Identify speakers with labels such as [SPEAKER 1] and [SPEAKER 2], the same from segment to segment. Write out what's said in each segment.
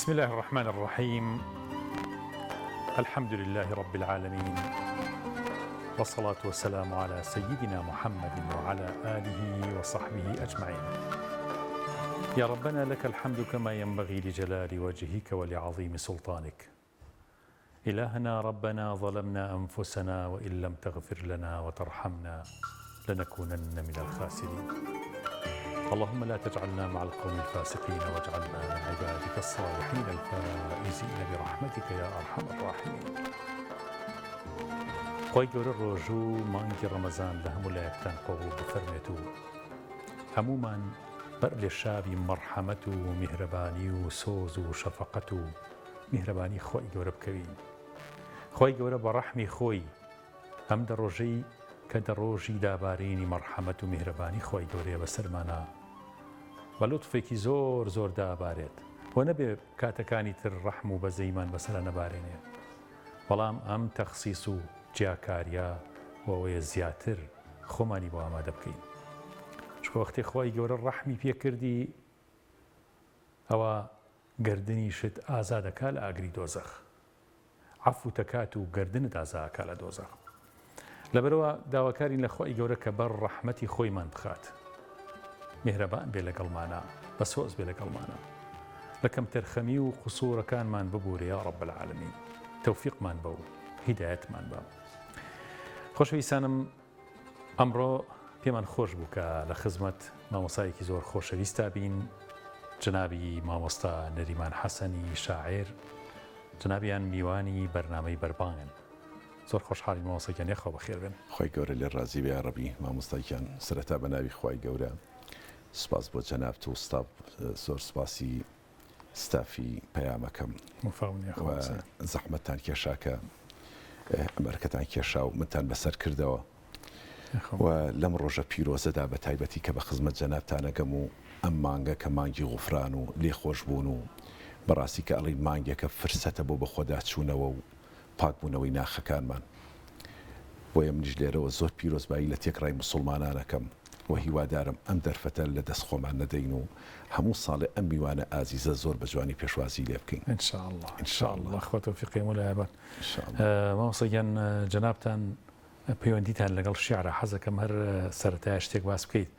[SPEAKER 1] بسم الله الرحمن الرحيم. الحمد لله رب العالمين، والصلاة والسلام على سيدنا محمد وعلى آله وصحبه أجمعين. يا ربنا لك الحمد كما ينبغي لجلال وجهك ولعظيم سلطانك. إلهنا ربنا ظلمنا أنفسنا وإن لم تغفر لنا وترحمنا لنكونن من الخاسرين. اللهم لا تجعلنا مع القوم الفاسقين واجعلنا من عبادك الصالحين الفائزين برحمتك يا أرحم الراحمين. خوي گەورە ڕۆژوو مانگی ڕەمەزان لە هەموو لایەکتان قبول بفەرمێت و هەموومان بەر لێ شاوی مەرحەمەت و میهرەبانی و سۆز و شەفەقەت و میهرەبانی خۆی گەورە بکەوین. خۆی گەورە بە ڕەحمی خۆی ئەم دەڕۆژەی کە دەڕۆژی دابارینی مەرحەمەت و میهرەبانی خۆی گەورەیە بەسەرمانە بە لوتفێکی زۆر زۆر دابارێت و نەبێ کاتەکانی تر ڕەحم و بەزەیمان بەسەرە نەبارێنێ، بەڵام ئەم تەخسیس و جیاکاریە وەوەیە زیاتر خۆمانی بۆ ئامادە بکەین. چکە وەختی خۆی گەورە ڕەحمی پێکردی ئەوە گردنی شت ئازادەکا لە ئاگری دۆزەخ، عەفو تەکات و گردنت ئازاکا لە دۆزەخ. لەبەرەوە داواکارین لە خۆی گەورە کە بەر ڕەحمەتی خۆیمان بخات، میهرەبان بێ لەگەڵمانە، بە سۆز بێ لەگەڵمانە، لە کەمتەرخەمی و قوسوورەکانمان ببوورێ یا ڕەب العالەمین. تەوفیقمان بە و هیدایەتمان بە. خۆشەویستانم، ئەمڕۆ پێمان خۆش بوو کە لە خزمەت مامۆستایەکی زۆر خۆشەویستە بین، جنابی مامۆستا نەریمان حەسەنی شاعیر، جنابیان میوانی بەرنامەی بەربانگن. زۆر خۆشحاڵین مامۆستایان، یەخۆ بەخێر بن.
[SPEAKER 2] خۆی گەورە لێ ڕازی بێ ڕەبی مامۆستایان. سەرەتا بە ناوی خۆی گەورە سپاس بۆ جەنابت و ستاف، زۆر سپاسی ستافی پەیامەکەم و زەحمەتتان کێشاکە ئەمەرکەتان کێشا و منتان بەسەر کردەوە و لەم ڕۆژە پیرۆزەدا بە تایبەتی کە بە خزمەت جەنابتانەکەم و ئەم مانگە کە مانگی غوفران و لێخۆشبوون و بەڕاستی کە ئەڵی مانگێکە فرسەتە بۆ بەخۆدا چوونەوە و پاکبوونەوەی ناخەکانمان. بۆیە منیش لێرەوە زۆر پیرۆزبایی لە تێکڕای موسڵمانانەکەم و هیوادارم ئەم دەرفەتە لە دەست خۆمان نەدەین و هەموو ساڵێ ئەم میوانە ئازیزە زۆر بە جوانی پێشوازی لێ بکەین.
[SPEAKER 1] ئینشاءالله ئینشاءالله. خوا تەوفیقی هەموو لایەبات. مامۆستایان، جەنابتان پەیوەندیتان لەگەڵ شیعرە حەزەکەم هەر سەرەتای شتێک باس بکەیت،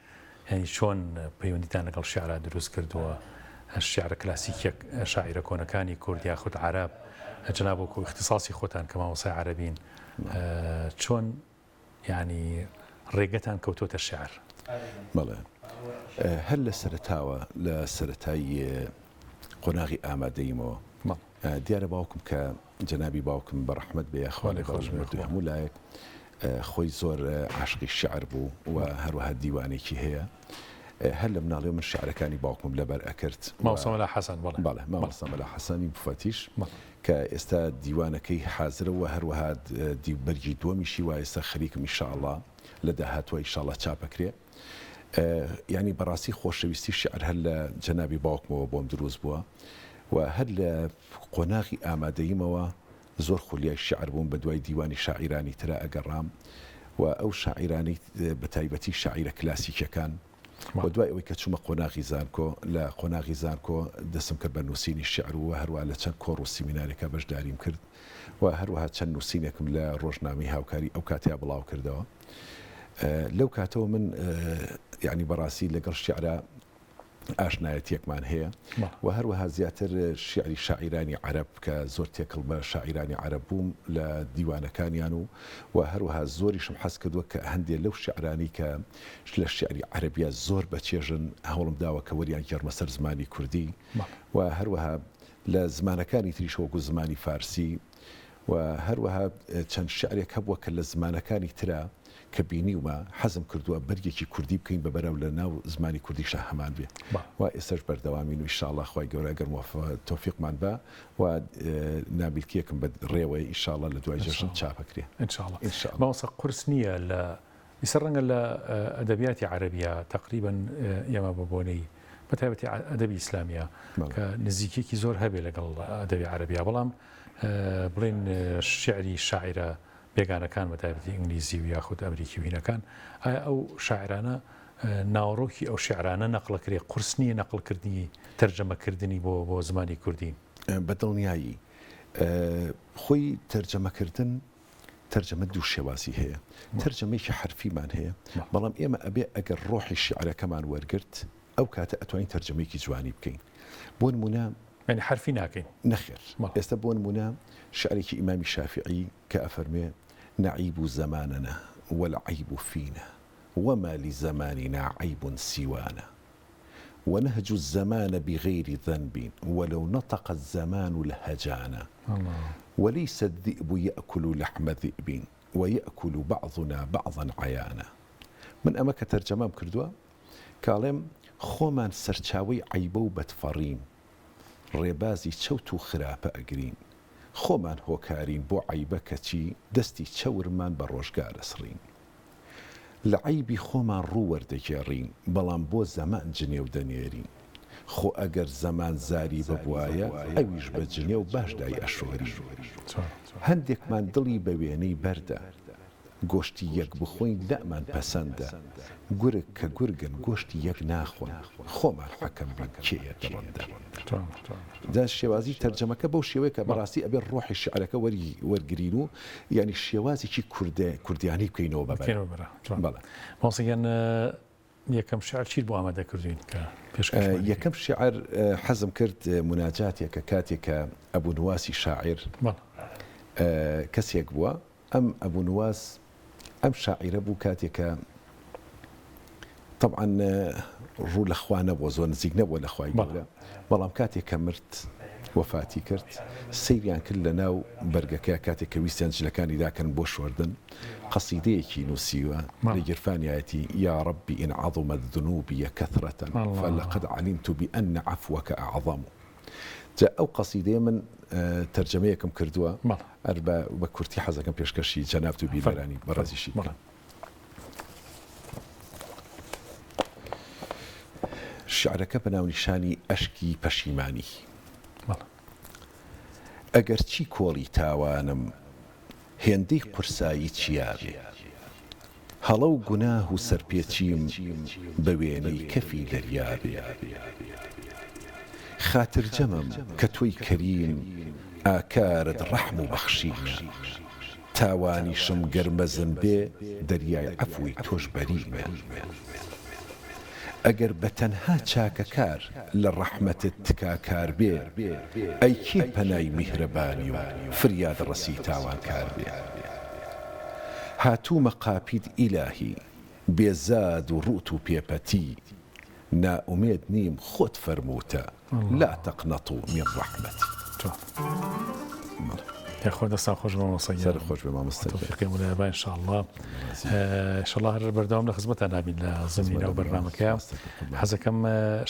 [SPEAKER 1] یعنی چۆن پەیوەندیتان لەگەڵ شیعرە دروست کردووە، شیعرە کلاسیکێک شاعیرە کۆنەکانی کورد یاخود عەرەب، جەناب وەکو اختصاصی خۆتان کە مامۆستای عەرەبین، چۆن یعنی ڕێگەتان کەوتۆتە شیعر؟
[SPEAKER 2] بەڵێ، هەر لە سەرەتاوە لە سەرەتایی قۆناغی ئامادەیمەوە دیارە باوکم کە جەنابی باوکم بە ڕەحمەت بێ خوانێ خۆش هەموو لایەک خۆی زۆر عاشقی شیعر بوو و هەروەها دیوانێکی هەیە. هەر لە مناڵێ من شیعرەکانی باوکم لەبەر ئەکرد.
[SPEAKER 1] مامۆستا مەلا حەسەن.
[SPEAKER 2] بەڵێ، مامۆستا مەلا حەسەنی بوفەتیش کە ئێستا دیوانەکەی حازرە و هەروەها بەرگی دووەمیشی و ئێستا خەریکم ئینشاءالله لە داهاتوە ئینشاءالله چاپەکرێ. یعنی بەڕاستی خۆشەویستی شیعر هەر لە جەنابی باوکمەوە بۆم دروست بووە و هەر لە قۆناغی ئامادەیمەوە زۆر خولیای شیعر بووم بە دوای دیوانی شاعیرانی ترە ئەگەڕام و ئەو شاعیرانی بە تایبەتی شاعیرە کلاسیکەکان و دوای ئەوەی کە چوومە قۆناغی زانکۆ، لە قۆناغی زانکۆ دەستم کرد بە نووسینی شیعر و هەروە لە چەند کۆڕ و سیمینارێکە بەشداریم کرد و هەروەها چەند نووسینێکم لە ڕۆژنامەی هاوکاری ئەو کاتیا بڵاو کردەوە. لەو کاتەوە من یعنی بەڕاستی لەگەڵ شیعرە ئاشنایەتیەکمان هەیە و هەروەها زیاتر شیعری شاعیرانی عەرەب کە زۆر تێکڵ بە شاعیرانی عەرەب بووم لە دیوانەکانیان و هەروەها زۆریشم حەز کردووە کە هەندێک لەو شیعرانی کە لە شیعری عەرەبیە زۆر بەچێژن هەوڵم داوە کە وەریان گەڕمە سەر زمانی کوردی و هەروەها لە زمانەکانی تریش وەکو زمانی فارسی و هەروەها چەند شیعرێک هەبووە کە لە زمانەکانی ترە کە بینیومە حەزم کردووە بەرگێکی کوردی بکەین بە بەرەو لە ناو زمانی کوردیشە هەمان بێ و ئێستاش بەردەوامین و ئینشاءالله خۆی گەورە ئەگەر تۆفیقمان بە و نابیلکیەکم بە ڕێوەی ئینشاءالله لە دوای جەژن چاپەکرێ ئینشاءالله. مامۆستا
[SPEAKER 1] قورس نییە لە ئیسە ڕەنگە لە ئەدەبیاتی عەرەبیە تقریبا ئێمە بەبوونەی بە تایبەتی ئەدەبی ئیسلامیە کە نزیکێکی زۆر هەبێ لەگەڵ ئەدەبی عەرەبیە، بەڵام بڵێن شیعری شاعیرە بێگانەکان بە تایبەتی ئینگلیزی و یاخود ئەمریکی و هینەکان، ئایا ئەو شاعرانە ناوەڕۆکی ئەو شیعرانە نەقڵەکرێ؟ قورس نییە نەقڵکردنی تەرجەمەکردنی بۆ زمانی کوردی؟
[SPEAKER 2] بەدڵنیایی خۆی تەرجەمەکردن تەرجەمە دوو شێوازی هەیە تەرجەمەیەکی حرفیمان هەیە بەڵام ئێمە ئەبێ ئەگەر ڕۆحی شیعرەکەمان وەرگرت ئەو کاتە ئەتوانین تەرجەمەیەکی جوانی بکەین بۆ نمونە
[SPEAKER 1] يعني حرفي ناكين
[SPEAKER 2] نەخێر ئێستا بۆ نمونە شعرێکی ئیمامی شافعی کە ئەفەرمێ نعيب زماننا والعيب فينا وما لزماننا عيب سوانا ونهج الزمان بغير ذنب ولو نطق الزمان لهجانا وليس الذئب يأكل لحم ذئب ويأكل بعضنا بعضا عيانا من أمك ترجمة كردوا كالم خومان سرچاوي عيبو بتفرين رێبازی چەوت و خراپە ئەگرین خۆمان هۆکارین بۆ عیبەکەچی دەستی چەورمان بە ڕۆژگارە سڕین لە عیبی خۆمان ڕوو وەردەگێڕین بەڵام بۆ زەمان جنێو دەنێرین خۆ ئەگەر زەمان زاری ببوایە ئەویش بە جنێو باشدای ئەشۆری هەندێکمان دڵی بە وێنەی بەردە گۆشتی یەک بخۆین دەمان پەسەندە گورگ کە گورگن گۆشتی یەک ناخۆن خۆمان حەکەم بین کێیە دڕەندە دا شێوازی تەرجەمەکە بەو شێوەیە کە بەڕاستی ئەبێ ڕۆحی شیعرەکە وەرگرین و یعنی شێوازێکی کوردیانی بکەینەوە بەبەر
[SPEAKER 1] مۆسیگەن یەکەم شعر چیت بۆ ئامادەکردوین کە
[SPEAKER 2] یەکەم شعر حەزم کرد مناجاتێکە کاتێکە ئەبوو نواسی شاعر کەسێک بووە ئەم ئەبوو نواس ئەم شاعیرە بوو کاتێکە طبعا ڕوو لە خوا نەبووە زۆر نزیک نەبووە لە خوای گەورە بەڵام کاتێککە مرد وەفاتی کرد سەیریان کرد لە ناو بەرگەکە کاتێککە ویستیان جلەکانی داکەن بۆ شوردن قەسیدەیەکی نووسیوە لە گیرفانیایەتی یا ربی ئین عەظمت ذنوبی کەثرەتەن فلقد علمت بأن عفوك أعظم جا ئەو قەسیدەیە من تەرجەمەیەکم کردووە هەر بە کورتی حەزەکەم پێشکەشی جەناب و بیرانی بەڕازیشی شعرەکە بە ناونیشانی ئەشکی پەشیمانی ئەگەر چی کۆڵی تاوانم هێندەی قورسایی چیابێ هەڵە و گوناه و سەرپێچیم بە وێنەی کەفی دەریابێ خاترجەمم کە تۆی کەریم ئاکارت ڕەحم و بەخشینە تاوانیشم گەرمەزن بێ دەریای عەفوی تۆش بەریمە ئەگەر بە تەنها چاکەکار لە ڕەحمەتت تکاکار بێ ئەی کێ پەنای میهرەبانی و فریاد ڕەسی تاوانکار بێ هاتوومە قاپید ئیلاهی بێزاد و ڕوت و پێپەتی نائومێد نیم خۆت فەرمووتە لا تەقنەتوا من ڕەحمەتی
[SPEAKER 1] خۆ دەستا خۆش بە مۆسیگەر
[SPEAKER 2] خۆش بێ مامۆستا
[SPEAKER 1] تەوفیقی وڵایە با ئینشاءالله ئینشاءالله هەر بەردەوام لە خزمەتان نابین لە زمینە و بەرنامەکە حەزەکەم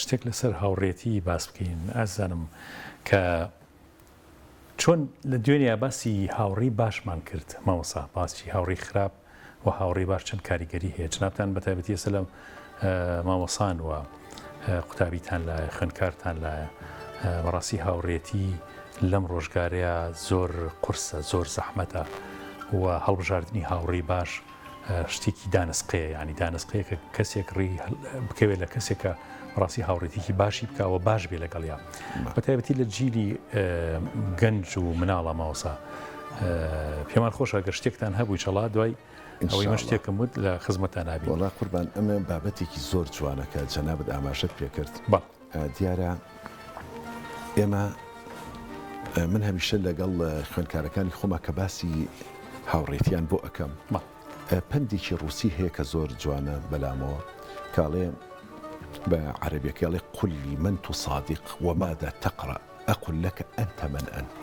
[SPEAKER 1] شتێک لەسەر هاوڕێتی باس بکەین ئازانم کە چۆن لە دوێنێ باسی هاوڕێی باشمان کرد مامۆسا باسی هاوڕێی خراپ و هاوڕێی باش چەند کاریگەری هەیە جنابتان بەتایبەتی ئێستا لەم مامۆسان و قوتابیتان لایە خوێندکارتان لایە بەڕاستی هاوڕێتی لەم ڕۆژگارەیە زۆر قورسە زۆر زەحمەتە و هەڵبژاردننی هاوڕێی باش شتێکی دانسقەیە ینی دانسقەیە کە کەسێک ڕێی بکەوێت لە کەسێکە ڕاستی هاوڕێتێکی باشی بکەوە باش بێ لەگەڵیا بەتایبەتی لە جیلی گەنج و مناڵە ماوەسا پێمان خۆشە گەر شتێکتان هەبووی چەڵا دوای ئەوەی من شتێکم وت لە خزمەتان نابی
[SPEAKER 2] وەڵا قوربان ئەمە بابەتێکی زۆر جوانەکە جەنابەت ئاماژەت پێکرد دیارە ئێمە من هەمیشە لەگەڵ خوێندکارەکانی خۆمە کە باسی هاوڕێتیان بۆ ئەەکەم پندێکی ڕووسی هەیە کە زۆر جوانە بەلامەوە کاڵێ بە عەرەبیەکەڵێ قولی من تصادق وماذا تقرأ أقول لك أنت من أنت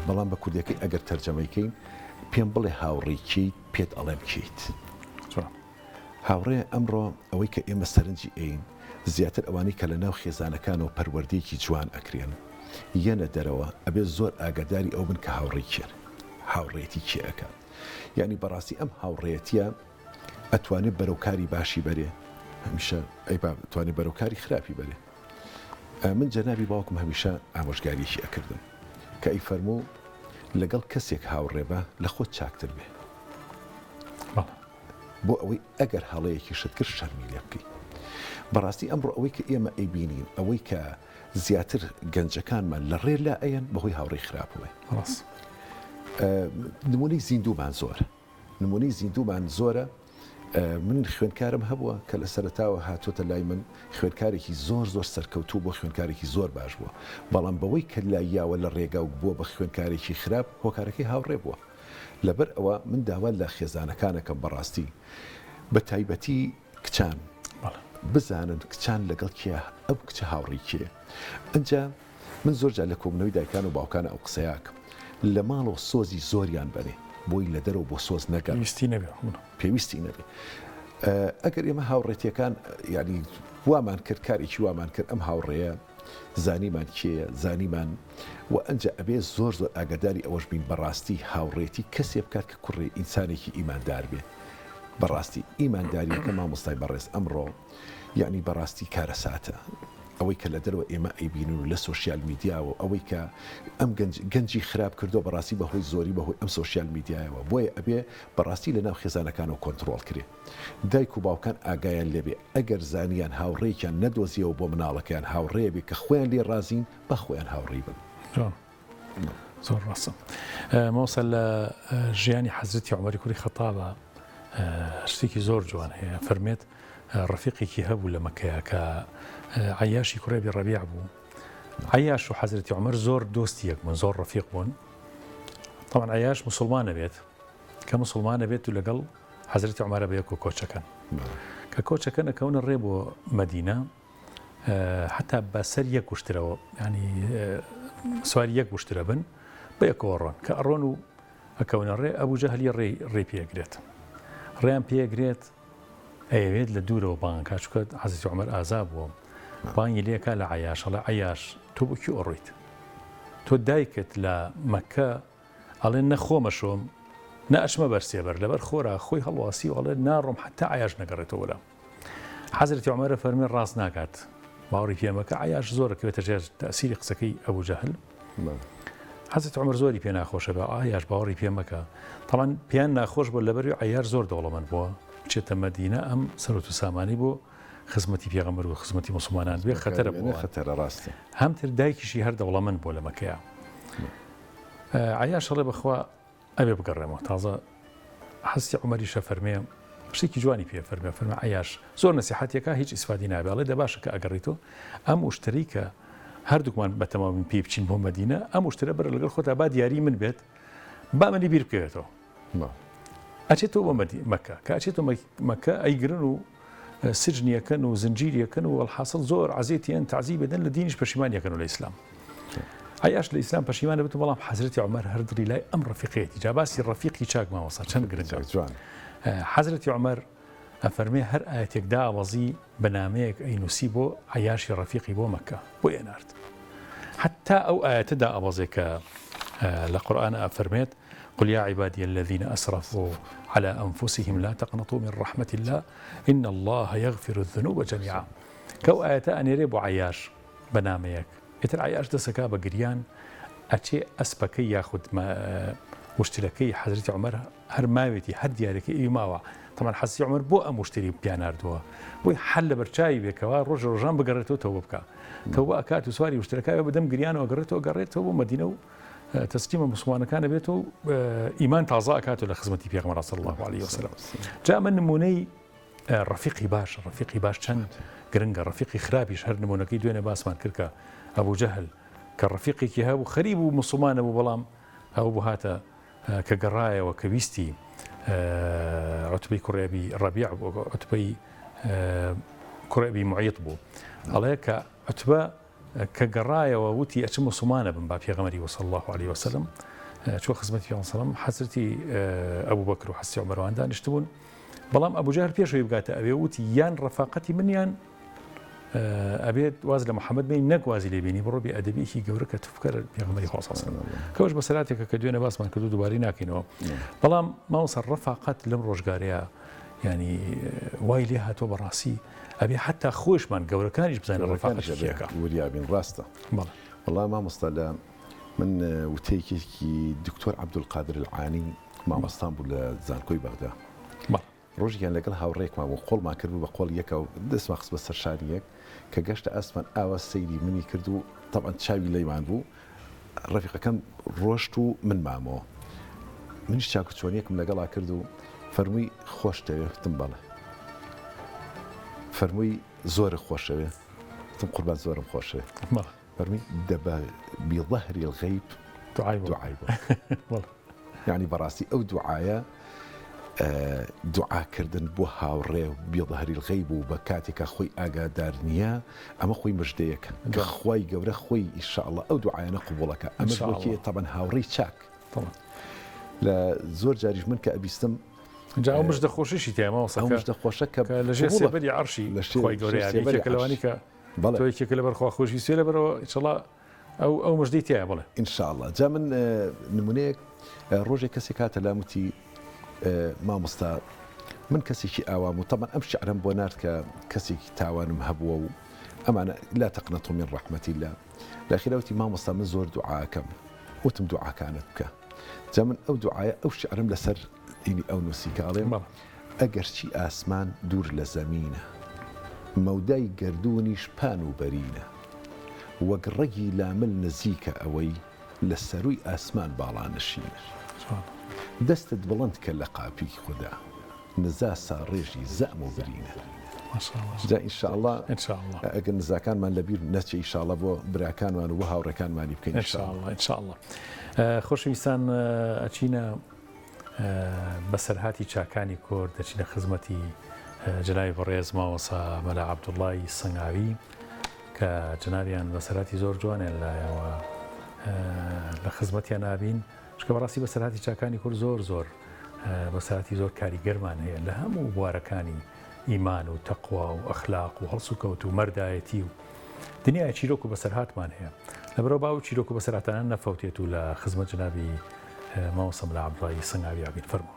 [SPEAKER 2] بەڵام بە کوردیەکەی ئەگەر تەرجەمەیکەین پێم بڵێ هاوڕێی کیت پێت ئەڵێم کیت هاوڕێ ئەمڕۆ ئەوەی کە ئێمە سەرنجی ئەین زیاتر ئەوانەی کە لە ناو خێزانەکانەوە پەروەردەیەکی جوان ئەکرێن یەنە دەرەوە ئەبێ زۆر ئاگاداری ئەو بن کە هاوڕێی کێن هاوڕێتی کێەکە یعنی بەڕاستی ئەم هاوڕێتیە ئەتوانێت بەرەوکاری باشی بەرێ هەمیشە ئەی توانێت بەرەوکاری خراپی بەرێ من جەنابی باوکم هەمیشە ئامۆژگاریەکی ئەکردم کە ئەی فەرموو لەگەڵ کەسێک هاوڕێبە لە خۆت چاکتر بێ بۆ ئەوەی ئەگەر هەڵەیەکی شت کرد شەرمی لێ بکەیت بەڕاستی ئەمڕۆ ئەوەی کە ئێمە ئەیبینین ئەوەی کە زیاتر گەنجەکانمان لە ڕێ لا ئەیەن بەهۆی هاوڕێی خراپەوەی نمونەی زیندوومان زۆر نمونەی زیندوومان زۆرە من خوێنکارم هەبووە کە لە سەرتاوە هاتوۆتە لای من خوێنکارێکی زۆر سەرکەوتوو بۆ خوێنکارێکی زۆر باش بووە بەڵام بەوەی کە لایاوە لە ڕێگا و بووە بە خوێنکارێکی خراپ هۆکارەکەی هاوڕێ بووە لەبەر ئەوە من داوا لە خێزانەکانەکەم بەڕاستی بە تایبەتی کچان بزانن کچان لەگەڵ کێ ئەو کچە هاوڕێی کێ ئەنجا من زۆرجار لە کۆبنەوەی دایکان و باوکانە ئەو قسەیاکەم لە ماڵەوە سۆزی زۆریان بەنێ بۆی لە دەرەوە بۆ سۆز نەگەن پێویستی نەبێ ئەگەر ئێمە هاوڕێتیەکان ینی وامان کرد کارێکی وامان کرد ئەم هاوڕێیە زانیمان کێیە زانیمان و ئەنجا ئەبێ زۆر ئاگاداری ئەوەش بین بەڕاستی هاوڕێتی کەسێ بکات کە کوڕێ ئینسانێکی ئیماندار بێ بەڕاستی ئیمانداریەکە مامۆستای بەڕێز ئەمڕۆ یعنی بەڕاستی کارەساتە ئەوەی کە لە دەرەوە ئێمە ئەیبینن و لە سوۆسیال میدیاوە ئەوەی کە ئەم گەنجی خراپ کردو بەڕاستی بەهۆی زۆری بەهۆی ئەم سوۆسیال میدیایەوە بۆیە ئەبێ بەڕاستی لە ناو خێزانەکانەوە کۆنتترۆل کرێ دایک و باوکان ئاگایان لێبێ ئەگەر زانیان هاوڕێکیان نەدۆزیەوە بۆ مناڵەکەیان هاوڕێ بێ کە خۆیان لێ ڕازین بە خۆیان هاوڕێی بن
[SPEAKER 1] زۆر ڕاستە مۆسە لە ژیانی حەزرەتی عومەری کوڕی خەتابە شتێکی زۆر جوان هەیە فەرمێت ڕەفیقێکی هەبوو لە مەکەیە کە عەیاشی کوڕێبی ڕەبیع بوو عەیاش و حەزرەتی عومەر زۆر دۆستی یەک بوون زۆر ڕەفیق بوون طبعاً عەیاش موسڵمانە بێت کە موسڵمانە بێت و لەگەڵ حەزرەتی عومەرە بە یەک و کۆچەکەن کە کۆچەکەن ئەکەونە ڕێ بۆ مەدینە حتا بە سەر یەک وشترەوە ینی سواری یەک وشترە بن بە یەکەوە ڕۆن کە ئەڕۆن و ئەکەونە ڕێ ئەبوو جەهلی ڕێ پێگرێت ڕێیان پێگرێت ئەیەوێت لە دوورەوە بانگکات چکە حەزرەتی عومەر ئازا بووە بانگی لێکا لە عەیاش ئەڵێ عەیاش تۆ بۆ کوێ ئەڕۆیت تۆ دایکت لە مەکە ئەڵێ نەخۆمە شۆم نەئەچمە بەرسێبەر لەبەر خۆرا خۆی هەڵواسی و ئەڵێ ناڕۆم حتا عەیاش نەگەڕێتەوە لە حەزرەتی عومەرە فەرمێ ڕاست ناکات باوەڕی پێمەکە عەیاش زۆرەکەوێتە ژێر تەئسیری قسەکەی ئەبوو جەهل حەزرەتی عومەر زۆری پێ ناخۆشە بە عەیاش باوەڕی پێمەکە تەڵەن پێیان ناخۆش بۆ لەبەری عەیاش زۆر دەوڵەمەند بووە بچێتە مەدینە ئەم سەرۆت و سامانی بۆ خزمەتی پێغەمبەر و خزمەتی موسڵمانان بێ خەتەرە بووە
[SPEAKER 2] خەتەرە ڕاستە
[SPEAKER 1] هەمتر دایکیشی هەر دەوڵەمەند بۆ لە مەکەیە عەیاش ئەڵێ بەخوا ئەبێ بگەڕێمەوە تازە حەزرەتی عومەریشە فەرمێ شتێکی جوانی پێ فەرمێ عەیاش زۆر نەسیحەتێکە هیچ ئیسفادی نابێ ئەڵێ دە باشە کە ئەگەڕیتەوە ئەم وشتری کە هەردووکمان بەتەمام پێ بچین بۆ مەدینە ئەم وشترە بەر لەگەڵ خۆتا با دیاری من بێت با منی بیر بکەوێتەوە ئەچێتەوە بۆ مەکە کە ئەچێتەوە مەکە ئەیگرن و سجنیەکەن و زنجیریەکەن و وەڵحاصل زۆر عەزیەتیان تعزیب بدەن لە دینیش پەشیمانیەکەن و لە ئیسلام عەیاش لە ئیسلام پەشیمانە بێت بەڵام حەزرەتی عومەر هەر دڵی لای ئەم ڕەفیقەتی جا باسی ڕەفیقی چاک ماوەسا چەند گرنگە حەزرەتی عومەر ئەفەرمێ هەر ئاەتێک داوەزی بەنامەیەک ئەینووسی بۆ عەیاشی ڕەفیقی بۆ مەکە بۆ ئێنارد حتا ئەو ئاەتە داوەزێک کە لە قورئان ئەفەرمێت قل يا عبادي الذين أسرفوا على أنفسهم لا تقنطوا من رحمة الله إن الله يغفر الذنوب جميعا كو آيات أنيري بو عياش بناميك إتر عياش دسكا بقريان أتشي أسبكي ياخد ما مشتركي حضرتي عمر هر ماويتي هر ديارك إيماوا طبعا حسي عمر بو مشتري بياناردوا بو حل برشاي بكوا رجان بقريتو توبكا توبا أكاتو سواري مشتركاي بدم قريان وقريتو بو مدينة تسليم مسلمان كان بيته إيمان تعزاء كاتو لخدمتي بيغمر صلى الله عليه وسلم جاء من نموني رفيقي باش چند گرنگا رفيقي خرابي شهر نمونكي دوينه باسمان كركا أبو جهل كالرفيقي كي هابو خريب مسلمان أبو بلام أو بهاتا كقراية وكبيستي عتبي كريبي ربيع وعتبي كريبي معيط بو عليك عتبة كقراية ووتي أتم مسلمان بن باب يغمري صلى الله عليه وسلم شو خدمتي عليه وسلم حسرتي أبو بكر وحسي عمر وعندان يشتبون بلام أبو جهل بيشو يبقى أبي وتي يان رفاقتي من يان أبيت وازل محمد بين نك وازل بيني بربي أدبي هي جورك تفكر يغمري خاصة كوش بسلاتك كدونا باس من كدو دوبارينا كينو بلام ما وصل رفاقت لم رجاريا يعني وايلها تو براسي أبي حتى خوش من جورك كان يجبزين الرفاقة شيكا
[SPEAKER 2] وريا بن راسته والله ما مصطلح من وتيكي دكتور عبد القادر العاني مع اسطنبول زانكوي بغداد ڕۆژیان لەگەڵ هاوڕێکمان بۆ قۆڵمان کرد بە قۆڵ یەکە و دەستمان خست بە سەر شاری یەک کە گەشتە ئاسمان ئاوا سەیری منی کرد و تەبعاً چاوی لەیمان بوو ڕەفیقەکەم ڕۆشت و من مامەوە منیش چاکوچۆنیەکم لەگەڵا کرد و فەرمووی خۆشتەوێ وتم بەڵێ فەرمووی زۆر خۆشەوێ وتم قوربان زۆرم خۆشەوێ فەرمووی دەبا بظهر الغیب دوعای بۆ یعنی بەڕاستی ئەو دوعایە دوعاکردن بۆ هاوڕێ و بێظهری الغیب و بە کاتێکە خۆی ئاگادار نییە ئەمە خۆی مژدەیەکە کە خۆی گەورە خۆی ئینشاءالله ئەو دوعایانە قبوڵەکە ئەمە بۆکیە تەبەن هاوڕێی چاک لە زۆر جاریش من کە ئەبیستم
[SPEAKER 1] جا ئەو مژدە خۆشیشی تێمەوەسە
[SPEAKER 2] ئەو مژدە خۆشە کە
[SPEAKER 1] لەژێر سێبەری عەرشی خۆی گەورەیەکە لەوانی کە تۆ یەکێکە لەبەر خوا خۆشی سوێ لەبەرەوە ئینشاءالله ئەو مژدەی تایە بڵێ
[SPEAKER 2] ئینشاءالله جا من نمونەیەک ڕۆژێک کەسێک هاتە لاموتی مامۆستا من کەسێکی ئاوام و تەمان ئەم شعرم بۆ نارد کە کەسێکی تاوانم هەبووە و ئەمانە لا تەقنەتوا من ڕەحمەتی الله لەخیراوتی مامۆستا من زۆر دوعاکەم وتم دوعاکانت بکە جا من ئەو دوعایە ئەو شعرم لەسەر ئەو نووسیکاڵێم ئەگەرچی ئاسمان دوور لە زەمینە مەودای گردوونیش پان و بەرینە وەک ڕەگی لامل نزیکە ئەوەی لە سەروی ئاسمان باڵانەشینە دەستت بڵند کە لە قاپی خوددا نزا ساڕێژی زەم و برینە جا ئینشاءالله ئەگەر نزاکانمان لەبیر نەچێ ئینشاءالله بۆ براکانمان و هاوڕەکانمانی بکەین
[SPEAKER 1] ئینشاءالله خۆشەویستان ئەچینە بەسەرهاتی چاکانی کورد دەچینە خزمەتی جنابی بەڕێز مامۆستا مەلا عەبدوڵڵای سەنگاوی کە جنابیان بەسەرهاتی زۆر جوانیان لایەوە لە خزمەتیان نابین چکە بەڕاستی بەسەرهاتی چاکانی کورد زۆر بەسەرهاتی زۆر کاریگەرمان هەیە لە هەموو بوارەکانی ئیمان و تەقوا و ئەخلاق و هەڵس و کەوت و مەردایەتی و دنیای چیرۆک و بەسەرهاتمان هەیە لەبەرەوە باو چیرۆک و بەسەرهاتانە نەفەوتێت و لە خزمەت جنابی مامۆستا مەلا عەبدوڵڵای سەنگاوی ئابین فەرموو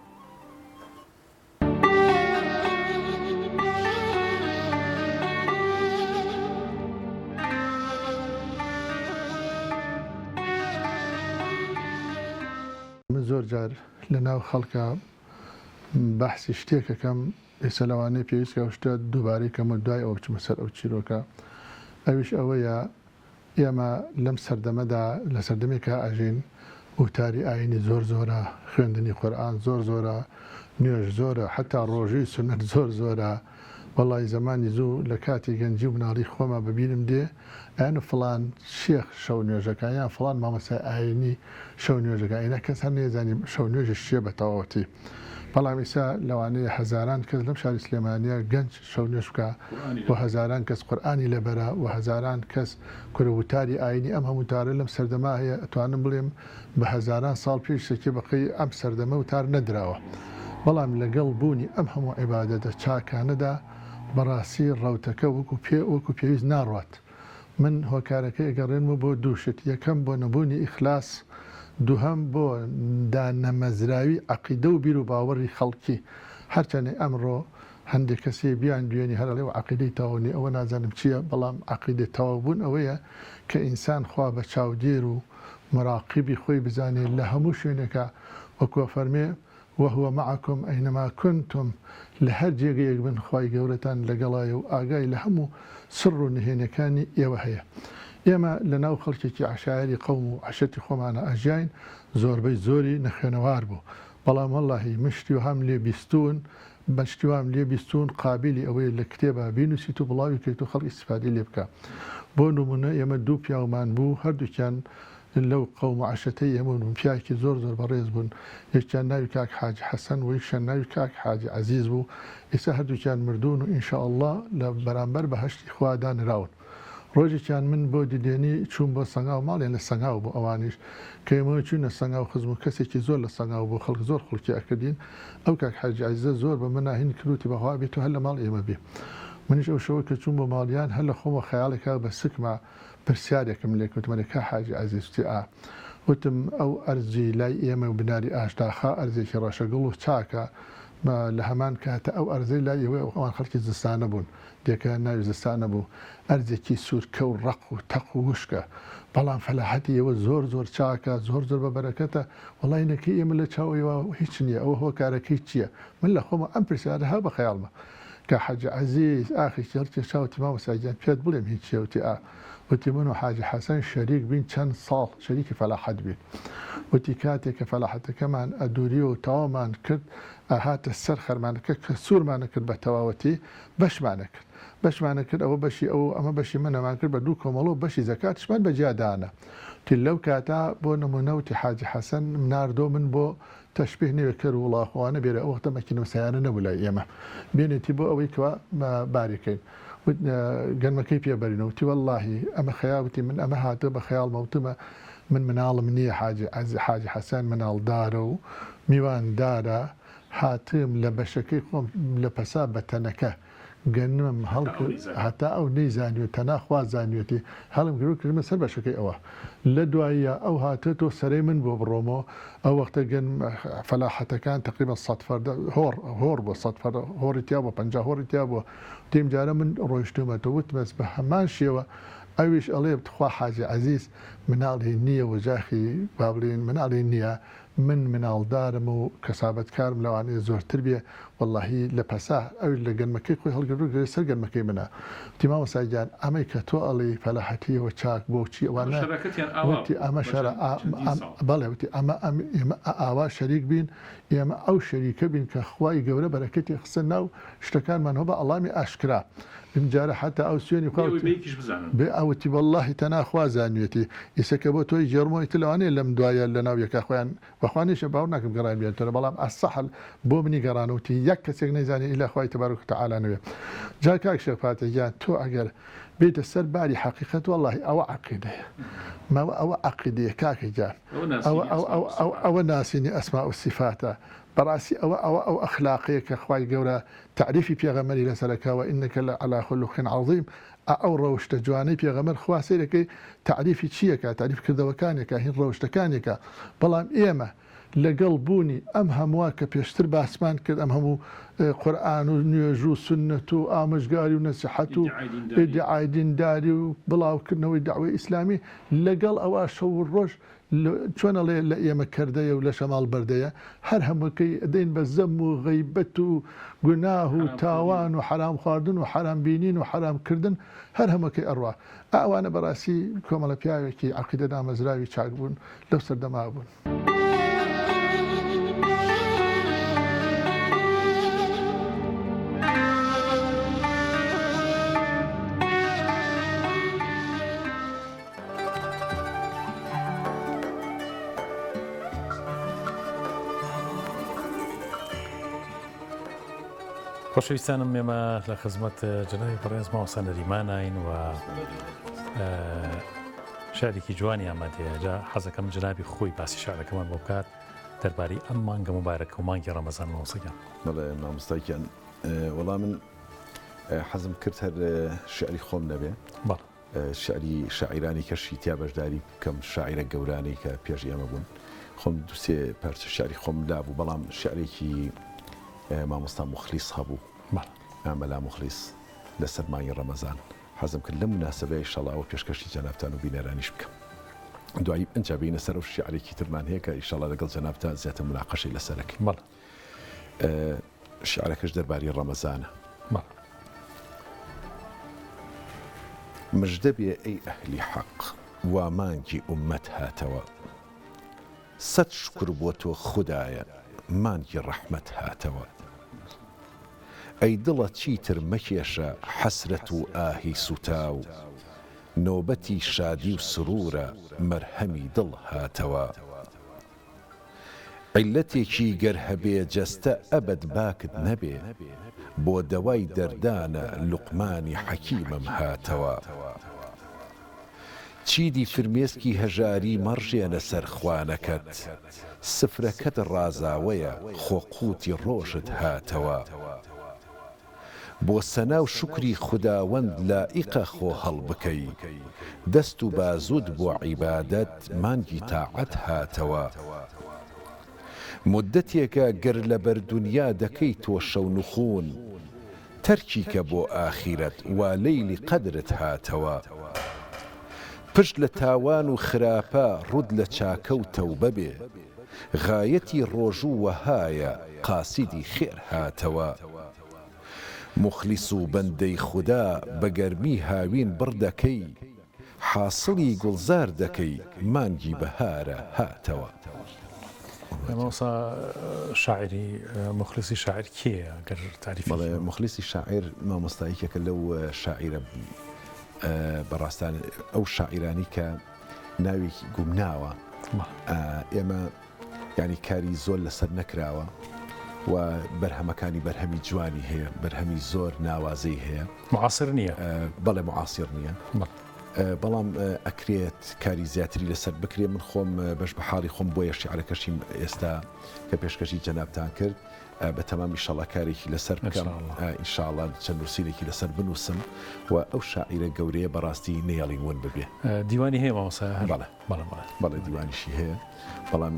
[SPEAKER 3] من زۆر جار لە ناو خەڵکە بەحسی شتێکەکەم ئێستا لەوانەیە پێویستکە ئەو شتە دووبارەی کەمە دوای ئەو بچمە سەر ئەو چیرۆکە ئەویش ئەوەیە ئێمە لەم سەردەمەدا لە سەردەمێکە ئاژین وتاری ئاینی زۆرە خوێندنی قورئان زۆرە نوێژ زۆرە حتا ڕۆژووی سونەت زۆرە وەڵی زمانی زوو لە کاتی گەنجی و مناڵی خۆمە ببینم دێ ئەیان فڵان شێخ شەو نوێژەکە یان فڵان مامۆستای ئاینی شەو نوێژەکە ئەینا کەس هەر نێزانی شەو نوێژی شێ بە تەواوەتی بەڵام ئێستا لەوانەیە هەزاران کەس لەم شاری سلێمانیە گەنج شەو نوێژ بکە و هەزاران کەس قورئانی لەبەرە و هەزاران کەس کورەوتاری ئاینی ئەم هەموو وتارە لەم سەردەما هەیە ئەتوانم بڵێم بە هەزاران ساڵ پێش شتێکی بەقەی ئەم سەردەمە وتار نەدراوە بەڵام لەگەڵ بوونی ئەم هەموو عیبادەتە چاکانەدا بەڕاستی ڕەوتەکە وەکو پێویست ناڕوات من هۆکارەکە ئەگەڕێنمە بۆ دووشت یەکەم بۆ نەبوونی ئیخلاس دووهەم بۆ دانەمەزراوی عەقیدە و بیر و باوەڕی خەڵکی هەرچەنێ ئەمڕۆ هەندێک کەسێ بیان دوێنی هەرڵێ و عەقیدەی تەواونی ئەوە نازانم چییە بەڵام عەقیدەی تەواوبوون ئەوەیە کە ئینسان خوا بە چاودێر و مراقبی خۆی بزانێت لە هەموو شوێنێکە وەکوە فەرمێ وهو معكم أينما كنتم لهر جێگەیەک بن خوای گەورەتان لەگەڵایە و ئاگای لە هەموو سڕ و نهێنەکانی ئێوە هەیە ئێمە لە ناو خەڵکێکی عەشایری قەوم و عەشەتی خۆمانە ئەژین زۆربەی زۆری نەخوێنەوار بوو بەڵام وەڵاهی مشتی و هەم لێ بیستون بەشتیوام لێ بیستون قابلی ئەوەیە لە کتێبە بینوسیت و بڵاوی کرد و خەڵک ئیستیفادەی لێ بکە بۆ نمونە ئێمە دوو پیاومان بوو هەردووکیان لەو قەوم عەشەتەی ئێمە بوون پیاکی زۆر بەڕێز بوون یەکیان ناوی کاک حاجی حەسەن و یەکیان ناوی کاک حاجی عەزیز بوو ئێستا هەردووکیان مردوون و ئینشاءالله لە بەرامبەر بەهەشتی خوا دانراون ڕۆژێکیان من بۆ دیدێنی چوون بۆ سەنگاو ماڵیان لە سەنگاو بوو ئەوانیش کە ئێمە چوونە سەنگاو خزم و کەسێکی زۆر لە سەنگاو بۆ خەڵک زۆر خوڵکی ئەکردین ئەو کاک حاجی عەزیزە زۆر بە من ناهین کروتی بەخوا بێت و هەر لە ماڵ ئێمە بێ منیش ئەو شەوە کە چوون بۆ ماڵیان هەر لە خۆمە خەیاڵێکا بە سکمە پرسیارێکم لێ کەوتمەلێ کا حاجی عەزیزتی وتم ئەو ئەرزی لای ئێمە و بناری ئاشداخا ئەرزێکی ڕەشەگوڵ و چاکە لە هەمان کاتە ئەو ئەرزەی لای ئێوە ئەوان خەڵکی زستانە بوون دێکە ناوی زستانە بوو ئەرزێکی سوورکە و ڕق و تەق و وشکە بەڵام فەلاحەتی ئێوە زۆر زۆر چاکە زۆر زۆر بە بەرەکەتە وڵی نەکەی ئێمە لە چاوەوە هیچ نییە ئەوە هۆکارەکەی چییە من لە خۆمە ئەم پرسیارە ها بە خەیاڵمە کە حەجە عەزیز ئاخی چێ چاوتی مامۆ ساجان پێت بڵێم هیچ چێوتی وتی من و حاجی حەسەن شەریک بین چەند ساڵ شەریکی فەلاحەت بین وتی کاتێک کە فەلاحەتەکەمان ئەدووری و تەوامان کرد هاتە سەر خەرمانەکە کە سوورمانە کرد بە تەواوەتی بەشمانە کرد ئەوە بەشی ئەمە بەشی منەمان کرد بە دوو کۆمەڵۆ بەشی زەکاتشمان بەجیادانە تی لەو کاتا بۆ نمونەوتی حاجی حەسەن ناردۆ من بۆ تەشبیه نوێکرد وڵاخواانە بێرە ئەو وەختە مەکینەوسیانە نەبوو لای ئێمە بێنێتی بۆ ئەوەی کەوا باریکەین گەنمەکەی پێبەرینەوتی وەڵڵاهی ئەمە خەیاوتی من ئەمە هاتە بە خەیاڵمەوتمە من مناڵم نییە حاجی حەسەن مناڵدارە و میواندارە هاتم لە بەشەکەی خۆم لە پەسا بە تەنەکە گەنمم هەڵکرد هەتا ئەو نەیزانیوێت تەناخوا زانیوێتی هەڵم کردمە سەر بەشەکەی ئەوە لە دواییە ئەو هاتێتەوە سەرەی من بۆ بڕۆمەوە ئەو وەختە گەن فەلاحەتەکان تقریبا 100 هۆر بۆ 100 هۆڕی تیا بۆ 50 هۆڕی تیا بۆ تیم جارە من ڕۆیشتومەتەوە وتمەس بە هەمان شێوە ئەویش ئەڵێ بخوا حاجی عەزیز مناڵی نییە وەجاخی با بڵێن مناڵی نییە من مناڵدارم و کەسابەتکارم لەوانەیە زۆرتر بێ وەڵڵاهی لە پەسا ئەو لە گەنمەکەی خۆی هەڵگرت سەر گەنمەکەی منە تیماوە سایجان ئەمەی کە تۆ ئەڵێ فەلاحەتیەوە چاک بۆچی ئەوانە وتی ئەمە شەرە بەڵێ وتی ئەمە ئێمە ئاوا شەریک بین ئێمە ئەو شەریکە بین کە خوای گەورە بەرەکەتی خستە ناو شتەکانمانەوە بە ئەڵامی ئاشکرا جارە حتا ئەو سوێنی بێ ئەوتی واللهی تەناخوا زانوێتی ئیسەکە بۆ تۆی جێڕمۆی لەوانەیە لەم دوایە لە ناو یەکە خۆیان بەخوانیشە باو ناکەم گەڕان بێنتەوە بەڵام ئەسەحل بۆ منی گەڕانەوتی یەک کەسێک نەیزانێ ئیلا خوای تبارەک و تەعالی نوێ جا کاک شێخپاتێکیان تۆ ئەگەر بێتە سەر باری حەقیقەت واللهی ئەوە عەقیدەیە ماوە ئەوە عەقیدەیە کاکە جان ئەوە ناسینی ئەسما و سیفاتە بەڕاستی ئەو ئەخلاقەیە کە خوای گەورە تعریفی پێغەمەری لەسەرەکەوە ئینەکە لە عەلا خولوق عەظیم ئەو ڕەوشتە جوانەی پێغەمبەر خوا سەیرەکەی تعریفی چیەکە تعریف کردەوەکانێکە هین ڕەوشتەکانێکە بەڵام ئێمە لەگەڵ بوونی ئەم هەمووە کە پێشتر باسمان کرد ئەم هەموو قورئان و نوێژ و سنت و ئامۆژگاری و نەسیحەت و ئیدعای دینداری و بڵاوکردنەوەی داوای ئیسلامی لەگەڵ ئەوە شەو و ڕۆژ چۆنەڵێ لە ئێمە کردەیە و لە شەماڵ بەردەیە هەر هەمووکەی دەین بە زەم و غەیبەت و گوناه و تاوان و حرام خواردن و حرام بینین و حرامکردن هەر هەمووکەی ئەڕوا ئەوانە بەڕاستی کۆمەڵە پیاوێکی عەقیدە دامەزراوی چاک بوون لەو سەردەما بوون.
[SPEAKER 1] خۆشەویستانم ئێمە لە خزمەت جەنابی بەڕێز ماوەسە نەریمانین و شارێکی جوانی ئامادەیە جا حەزەکەم جەنابی خۆی باسی شارەکەمان بۆ بکات دەربارەی ئەم مانگە مبارەکە و مانگی ڕەمەزان ماوەسەگیان.
[SPEAKER 2] بەڵێ مامۆستاکیان وەڵام من حەزم کرد هەر شعری خۆم نەبێ شعری شاعیرانی کەشی تیا بەشداری بکەم شاعیرە گەورانەی کە پێش ئێمە بوون خۆم دوسێ پارچە شعری خۆم دابوو بەڵام شعرێکی مامۆستا مخلیس هەبوو ئەمەلا مخلیس لەسەر مانگی ڕەمەزان حەزم کرد لە مناسبەیە ئیشەڵڵا پێشکەشی جەنابتان و بینەرانیش بکەم دوایی ئەنجا بینە سەر و شعرێکی ترمان هەیە کە ئیشەڵڵا لەگەڵ جەنابتان زیاتر مناقەشەی لەسەرەکەی شعرەکەش دەربارەی ڕەمەزانە مژدە بێ ئەی ئەهلی حەق وا مانگی ئومەت هاتەوە سەد شکر بۆ تۆ خودایە مانگی ڕەحمەت هاتەوە ئەی دڵە چیتر مەکێشە حەسرەت و ئاهی سوتاو نۆبەتی شادی و سرورە مەرهەمی دڵ هاتەوە عیلەتێکی گەر هەبێ جەستە ئەبەد باکت نەبێ بۆ دەوای دەردانە لوقمانی حەکیمم هاتەوە چیدی فرمێسکی هەژاری مەڕژێنە سەر خوانەکەت سفرەکەت ڕازاوەیە خۆقوتی ڕۆژت هاتەوە بۆ سەنا و شکری خوداوەند لائیقە خۆ هەڵبکەی دەست و بازوود بۆ عیبادەت مانگی تاعەت هاتەوە مدەتێکە گەر لەبەر دونیا دەکەی تۆ شەو نخون تەرکیکە بۆ ئاخیرەت وا لەیلی قەدرت هاتەوە پشت لە تاوان و خراپە ڕوود لە چاکەوتەوە ببێ غایەتی ڕۆژوو وەهایە قاسیدی خێر هاتەوە مخلیس و بەندەی خودا بە گەرمی هاوین بڕدەکەی حاصڵی گوڵزار دەکەی مانگی بەهارە هاتەوە.
[SPEAKER 1] مامۆستا شاعری مخلیسی شاعر کێیە گەر تاریفی؟
[SPEAKER 2] مخلیسی شاعر مامۆستاییەکە لەو شاعیرە بەڕاستان ئەو شاعیرانی کە ناوێکی گومناوە ئێمە ینی کاری زۆر لەسەر نەکراوە و بەرهەمەکانی بەرهەمی جوانی هەیە بەرهەمی زۆر ناوازەی هەیە
[SPEAKER 1] معاصر نییە
[SPEAKER 2] بەڵێ معاصر نییە بەڵام ئەکرێت کاری زیاتری لەسەر بکرێ من خۆم بەش بە حاڵی خۆم بۆ شیعرەکەشیم ئێستا کە پێشکەشی جەنابتان کرد بە تەمامی ئینشاڵڵا کارێکی لەسەر بکەم ئینشاءڵڵا چەند نووسینێکی لەسەر بنووسم و ئەو شاعیرە گەورەیە بەڕاستی نێڵی ون ببێ.
[SPEAKER 1] دیوانی هەیە مامۆستا؟
[SPEAKER 2] بەڵێ دیوانیشی هەیە بەڵام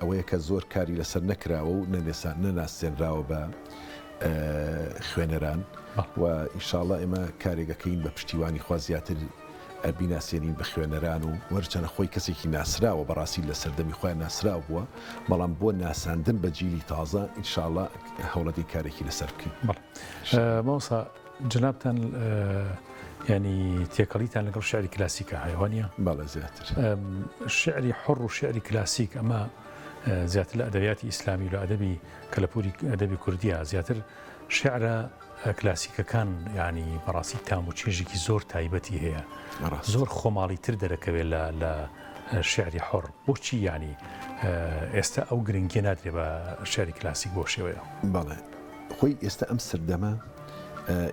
[SPEAKER 2] ئەوەیە کە زۆر کاری لەسەر نەکراوە و نەناسێنراوە بە خوێنەران و ئینشاءڵڵا ئێمە کارێکەکەین بە پشتیوانی خوا زیاتر بیناسیێنین بە خوێنەران و وەرچەنە خۆی کەسێکی ناسراوە بەڕاستی لە سەردەمی خۆیان ناسراو بووە بەڵام بۆ ناساندن بە جیلی تازە ئینشاءڵڵا هەوڵەتی کارێکی لەسەر بکەین.
[SPEAKER 1] مامۆستا جەنابتان ینی تێکەڵیتان لەگەڵ شعری کلاسیکە هەیوانە؟
[SPEAKER 2] بەڵێ زیاتر
[SPEAKER 1] شعری حڕ و شعری کلاسیک ئەمە زیاتر لە ئەدەبیاتی ئیسلامی و لە ئەدەبی کەلەپوری ئەدەبی کوردیە زیاتر شعرە کلاسیکەکان ینی بەڕاستی تام و چێژێکی زۆر تایبەتی هەیە زۆر خۆماڵی تر دەرەکەوێت لە شعری حڕ بۆچی ینی ئێستا ئەو گرنگی نادرێ بە شعری کلاسیک بۆ شێوەیە؟
[SPEAKER 2] بەڵێ خۆی ئێستا ئەم سەردەمە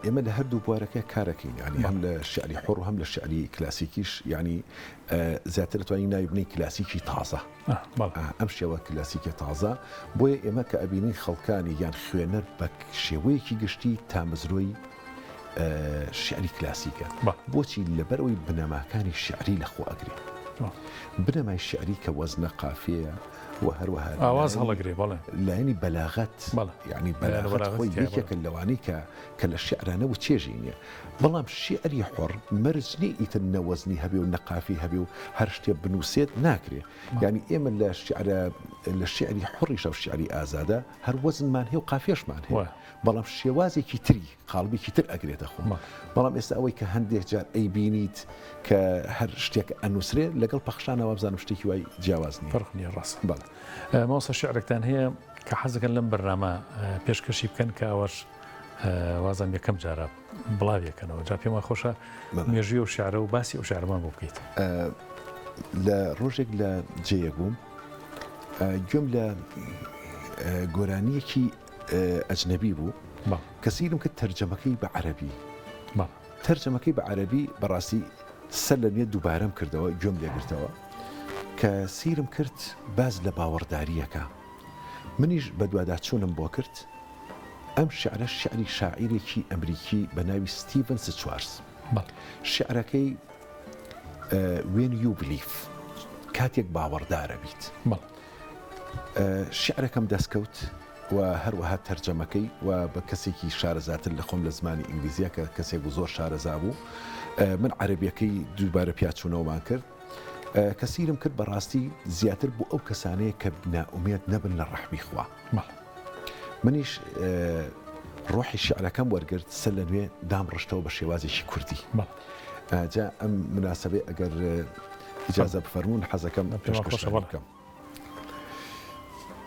[SPEAKER 2] ئێمە لە هەردوو بوارەکە کارەکەین ینی هەم لە شعری حڕ و هەم لە شعری کلاسیکیش ینی زیاتر دەتوانین ناوی بنین کلاسیکی تازە ئەم شێوە کلاسیکە تازە بۆیە ئێمە کە ئەبینین خەڵکانی یان خوێنەر بە شێوەیەکی گشتی تامەزرۆی شعری کلاسیکە بۆچی لەبەرەوەی بنەماکانی شعری لەخۆ ئەگرێ بنەمای شعری کە وەزنە قافەیە و هەروەها
[SPEAKER 1] ئاواز هەڵەگرێ بەڵێ
[SPEAKER 2] لایەنی بەلاغەت ینی بەلاغەت خۆی یەکێکە لەوانەی کە لە شعرانەوە چێژی نییە بەڵام شعری حڕ مەرجنی ئیتر نەوەزنی هەبێ و نەقافی هەبێ و هەر شتێ بنووسێت ناکرێ ینی ئێمە لە شعری حڕیشە و شعری ئازادە هەر وەزنمان هەیە و قافێشمان هەیە بەڵام شێوازێکی تری قاڵبێکی تر ئەگرێتە خۆ بەڵام ئێستا ئەوەی کە هەندێک جار ئەی بینیت کە هەر شتێک ئەنووسرێ لەگەڵ پەخشانەوە بزانم شتێکی وای جیاواز نیە
[SPEAKER 1] فەرق نییە ڕاست مامۆستا شعرێکتان هەیە کە حەزەکەن لەم بەرنامە پێشکەشی بکەن کە ئەوەش وازان یەکەم جارە بڵاویەکەنەوە جا پێم خۆشە مێژوی و شعرە و باسی ئەو شعرمان بۆ بکەیت.
[SPEAKER 2] لە ڕۆژێک لە جێیە بووم گوێم لە گۆرانیەکی ئەجنەبی بوو کە سیرم کرد تەرجەمەکەی بە عەرەبی تەرجەمەکەی بە عەرەبی بەڕاستی سەر لە نوێ دووبارەم کردەوە گوێم لێگرتەوە کە سیرم کرد باز لە باوەڕداریەکە منیش بە دوواداچوونم بۆ کرد ئەم شعرە شعری شاعیرێکی ئەمریکی بە ناوی ستیڤن سچوارز شعرەکەی وێن یو بلیف کاتێک باوەڕدارە بیت شعرەکەم دەستکەوت و هەروەها تەرجەمەکەی و بە کەسێکی شارەزاتر لە خۆم لە زمانی ئینگلیزیە کە کەسێک بوو زۆر شارەزا بوو من عەرەبیەکەی دووبارە پیاچوونەوەمان کرد کە سیرم کرد بەڕاستی زیاتر بوو ئەو کەسانەیە کە نائومێد نەبن لە ڕەحمی خوا منیش ڕۆحی شعرەکەم وەرگرت سەر لە نوێ دام ڕشتەوە بە شێوازێکی کوردی جا ئەم مناسبەی ئەگەر ئیجازە بفەرمون حەزەکەم پێشکەش بکەم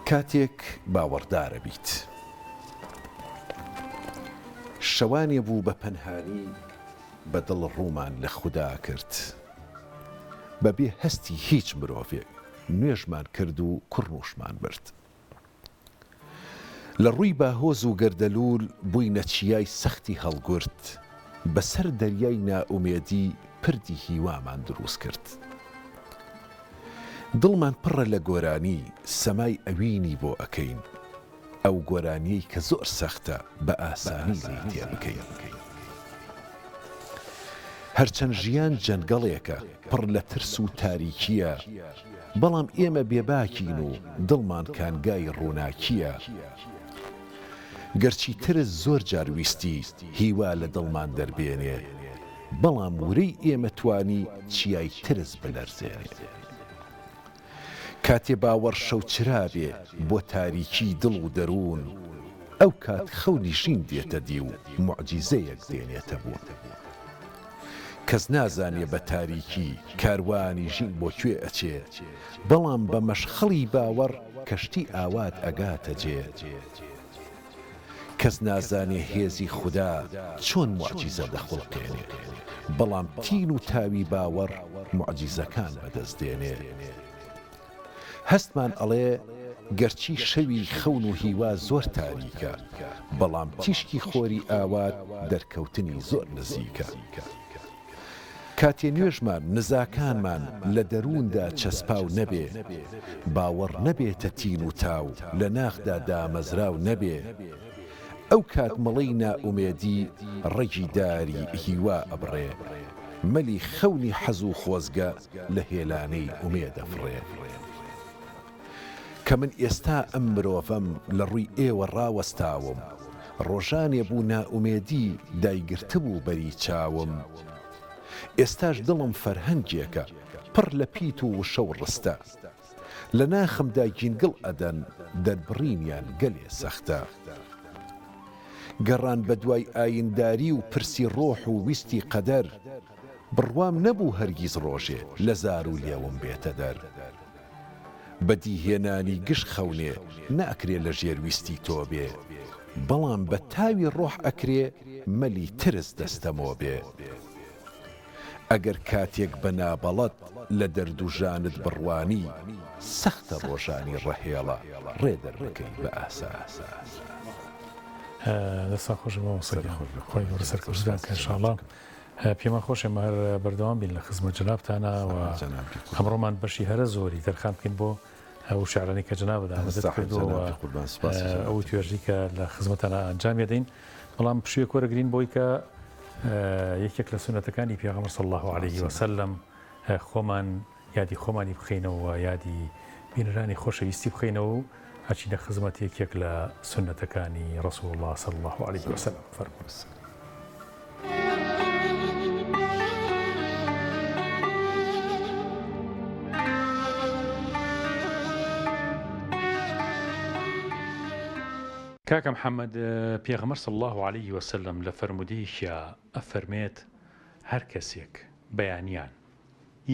[SPEAKER 2] کاتێک باوەڕدارە بیت شەوانێ بوو بە پەنهانی بە دڵ ڕوومان لە خودا کرد بەبێ هەستی هیچ مرۆڤێک نوێژمان کرد و کوڕنوشمان برد لە ڕووی باهۆز و گەردەلول بووینە چیای سەختی هەڵگورت بەسەر دەریای نائومێدی پردی هیوامان دروست کرد دڵمان پڕە لە گۆرانی سەمای ئەوینی بۆ ئەکەین ئەو گۆرانیەی کە زۆر سەختە بە ئاسانی لی تێ بکەین هەرچەند ژیان جەنگەڵێکە پڕ لە ترس و تاریکیە بەڵام ئێمە بێباکین و دڵمان کانگای ڕووناکیە گەرچی ترس زۆر جارویستی هیوا لە دڵمان دەربێنێ بەڵام ورەی ئێمە توانی چیای ترس بلەرزێنێ کاتێ باوەڕ شەوچرا بێ بۆ تاریکی دڵ و دەروون ئەو کات خەونیشین دێتە دی و موعجیزەیەک دێنێتە بوون کەس نازانێ بە تاریکی کاروانی ژین بۆ کوێ ئەچێ بەڵام بە مەشخەڵی باوەڕ کەشتی ئاوات ئەگاتە جێ کەس نازانێ هێزی خوددا چۆن موعجیزە دەخڵقێنێ بەڵام تین و تاوی باوەڕ موعجیزەکان بەدەستدێنێ هەستمان ئەڵێ گەرچی شەوی خەون و هیوا زۆر تاریکە بەڵام تیشکی خۆری ئاوات دەرکەوتنی زۆر نزیکە کاتێ نوێژمان نزاکانمان لە دەرووندا چەسپاو نەبێ باوەڕ نەبێتە تین و تاو لە ناخدا دامەزراو نەبێ ئەو کات مەڵەی نائومێدی ڕێگی داری هیوا ئەبڕێ مەلی خەونی حەز و خۆزگە لە هێلانەی ئومێ دەفڕێ کە من ئێستا ئەم مرۆڤەم لە ڕووی ئێوە ڕاوەستاوم ڕۆژانێ بوو نائومێدی دایگرتبوو بەری چاوم ئێستاش دڵم فەرهەنگێکە پڕ لە پیت و شەو ڕستە لە ناخمدا گینگڵ ئەدەن دەربڕینیان گەلێ سەختە گەڕان بە دوای ئاینداری و پرسی ڕۆح و ویستی قەدەر بڕوام نەبوو هەرگیز ڕۆژێ لە زار و لێوم بێتە دەر بەدیهێنانی گشت خەونێ ناکرێ لە ژێر ویستی تۆ بێ بەڵام بە تاوی ڕۆح ئەکرێ مەلی ترس دەستەمۆ بێ ئەگەر کاتێک بە نابەڵەت لە دەرد و ژانت بڕوانی سەختە ڕۆژانی ڕەهێڵە ڕێدەرەکەی بە ئاساس
[SPEAKER 1] دەستا خۆشمەوە خۆی سەرکەوتدان کە ئینشاءڵڵا پێمان خۆشێ مەهەر بەردەوام بین لە خزمەت جەنابتانە و ئەمڕۆمان بەشی هەرە زۆری دەرخان بکەین بۆ ئەو شیعرانی کە جەنابەدا مەدەت کردووە ئەو توێژی کە لە خزمەتانە ئەنجام دەین بەڵام پشوویە کۆرەگرین بۆی کە یەکێک لە سونەتەکانی پێغەمبەر صلی الله علیه وسلم خۆمان یادی خۆمانی بخەینەوە یادی بینەرانی خۆشەویستی بخەینەوە و هەچینە خزمەت یەکێک لە سونەتەکانی ڕەسوڵ الله صلی الله علیه وسلم فەرموویست. کاکە محەممەد پێغەمبەر صلی الله علیه وسلم لە فەرمودەیەکیە ئەفەرمێت هەر کەسێک بەیانیان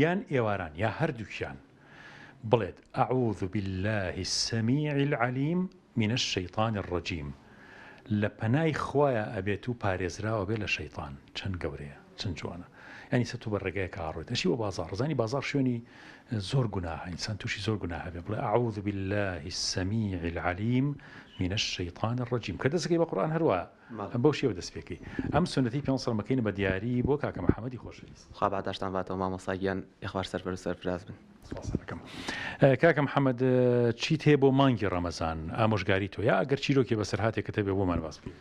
[SPEAKER 1] یان ئێواران یا هەردووکیان بڵێت ئەعوذ بالله السەمیع العەلیم من الشەیطان الرەجیم لە پەنای خوایە ئەبێت و پارێزراوە بێ لە شەیطان چەند گەورەیە چەند جوانە ینی سە تو بە ڕێگایەک ئاڕۆیت ئەشی بۆ بازاڕ زانی بازاڕ شوێنی زۆر گوناهە ئینسان تووشی زۆر گوناهە بێ بڵێ ئەعوذ بالله السەمیع العەلیم من الشەیطان الرەجیم کە دەستەکەی بە قورئان هەروە بەو شێوە دەست پێکەی ئەم سونەتی پێ مەکەینە بە دیاری بۆ کاکە محەممەدی خۆشەویست
[SPEAKER 4] خوا بەهداشتان باتەوە مامۆستاگیان یەخوار سەربەر و سەرفراز بن.
[SPEAKER 1] کاکە محەممەد چیت هەیە بۆ مانگی ڕەمەزان ئامۆژگاری تۆ یا ئەگەر چیرۆکی بەسەر هاتێکە بێ بۆمان باس بکەی.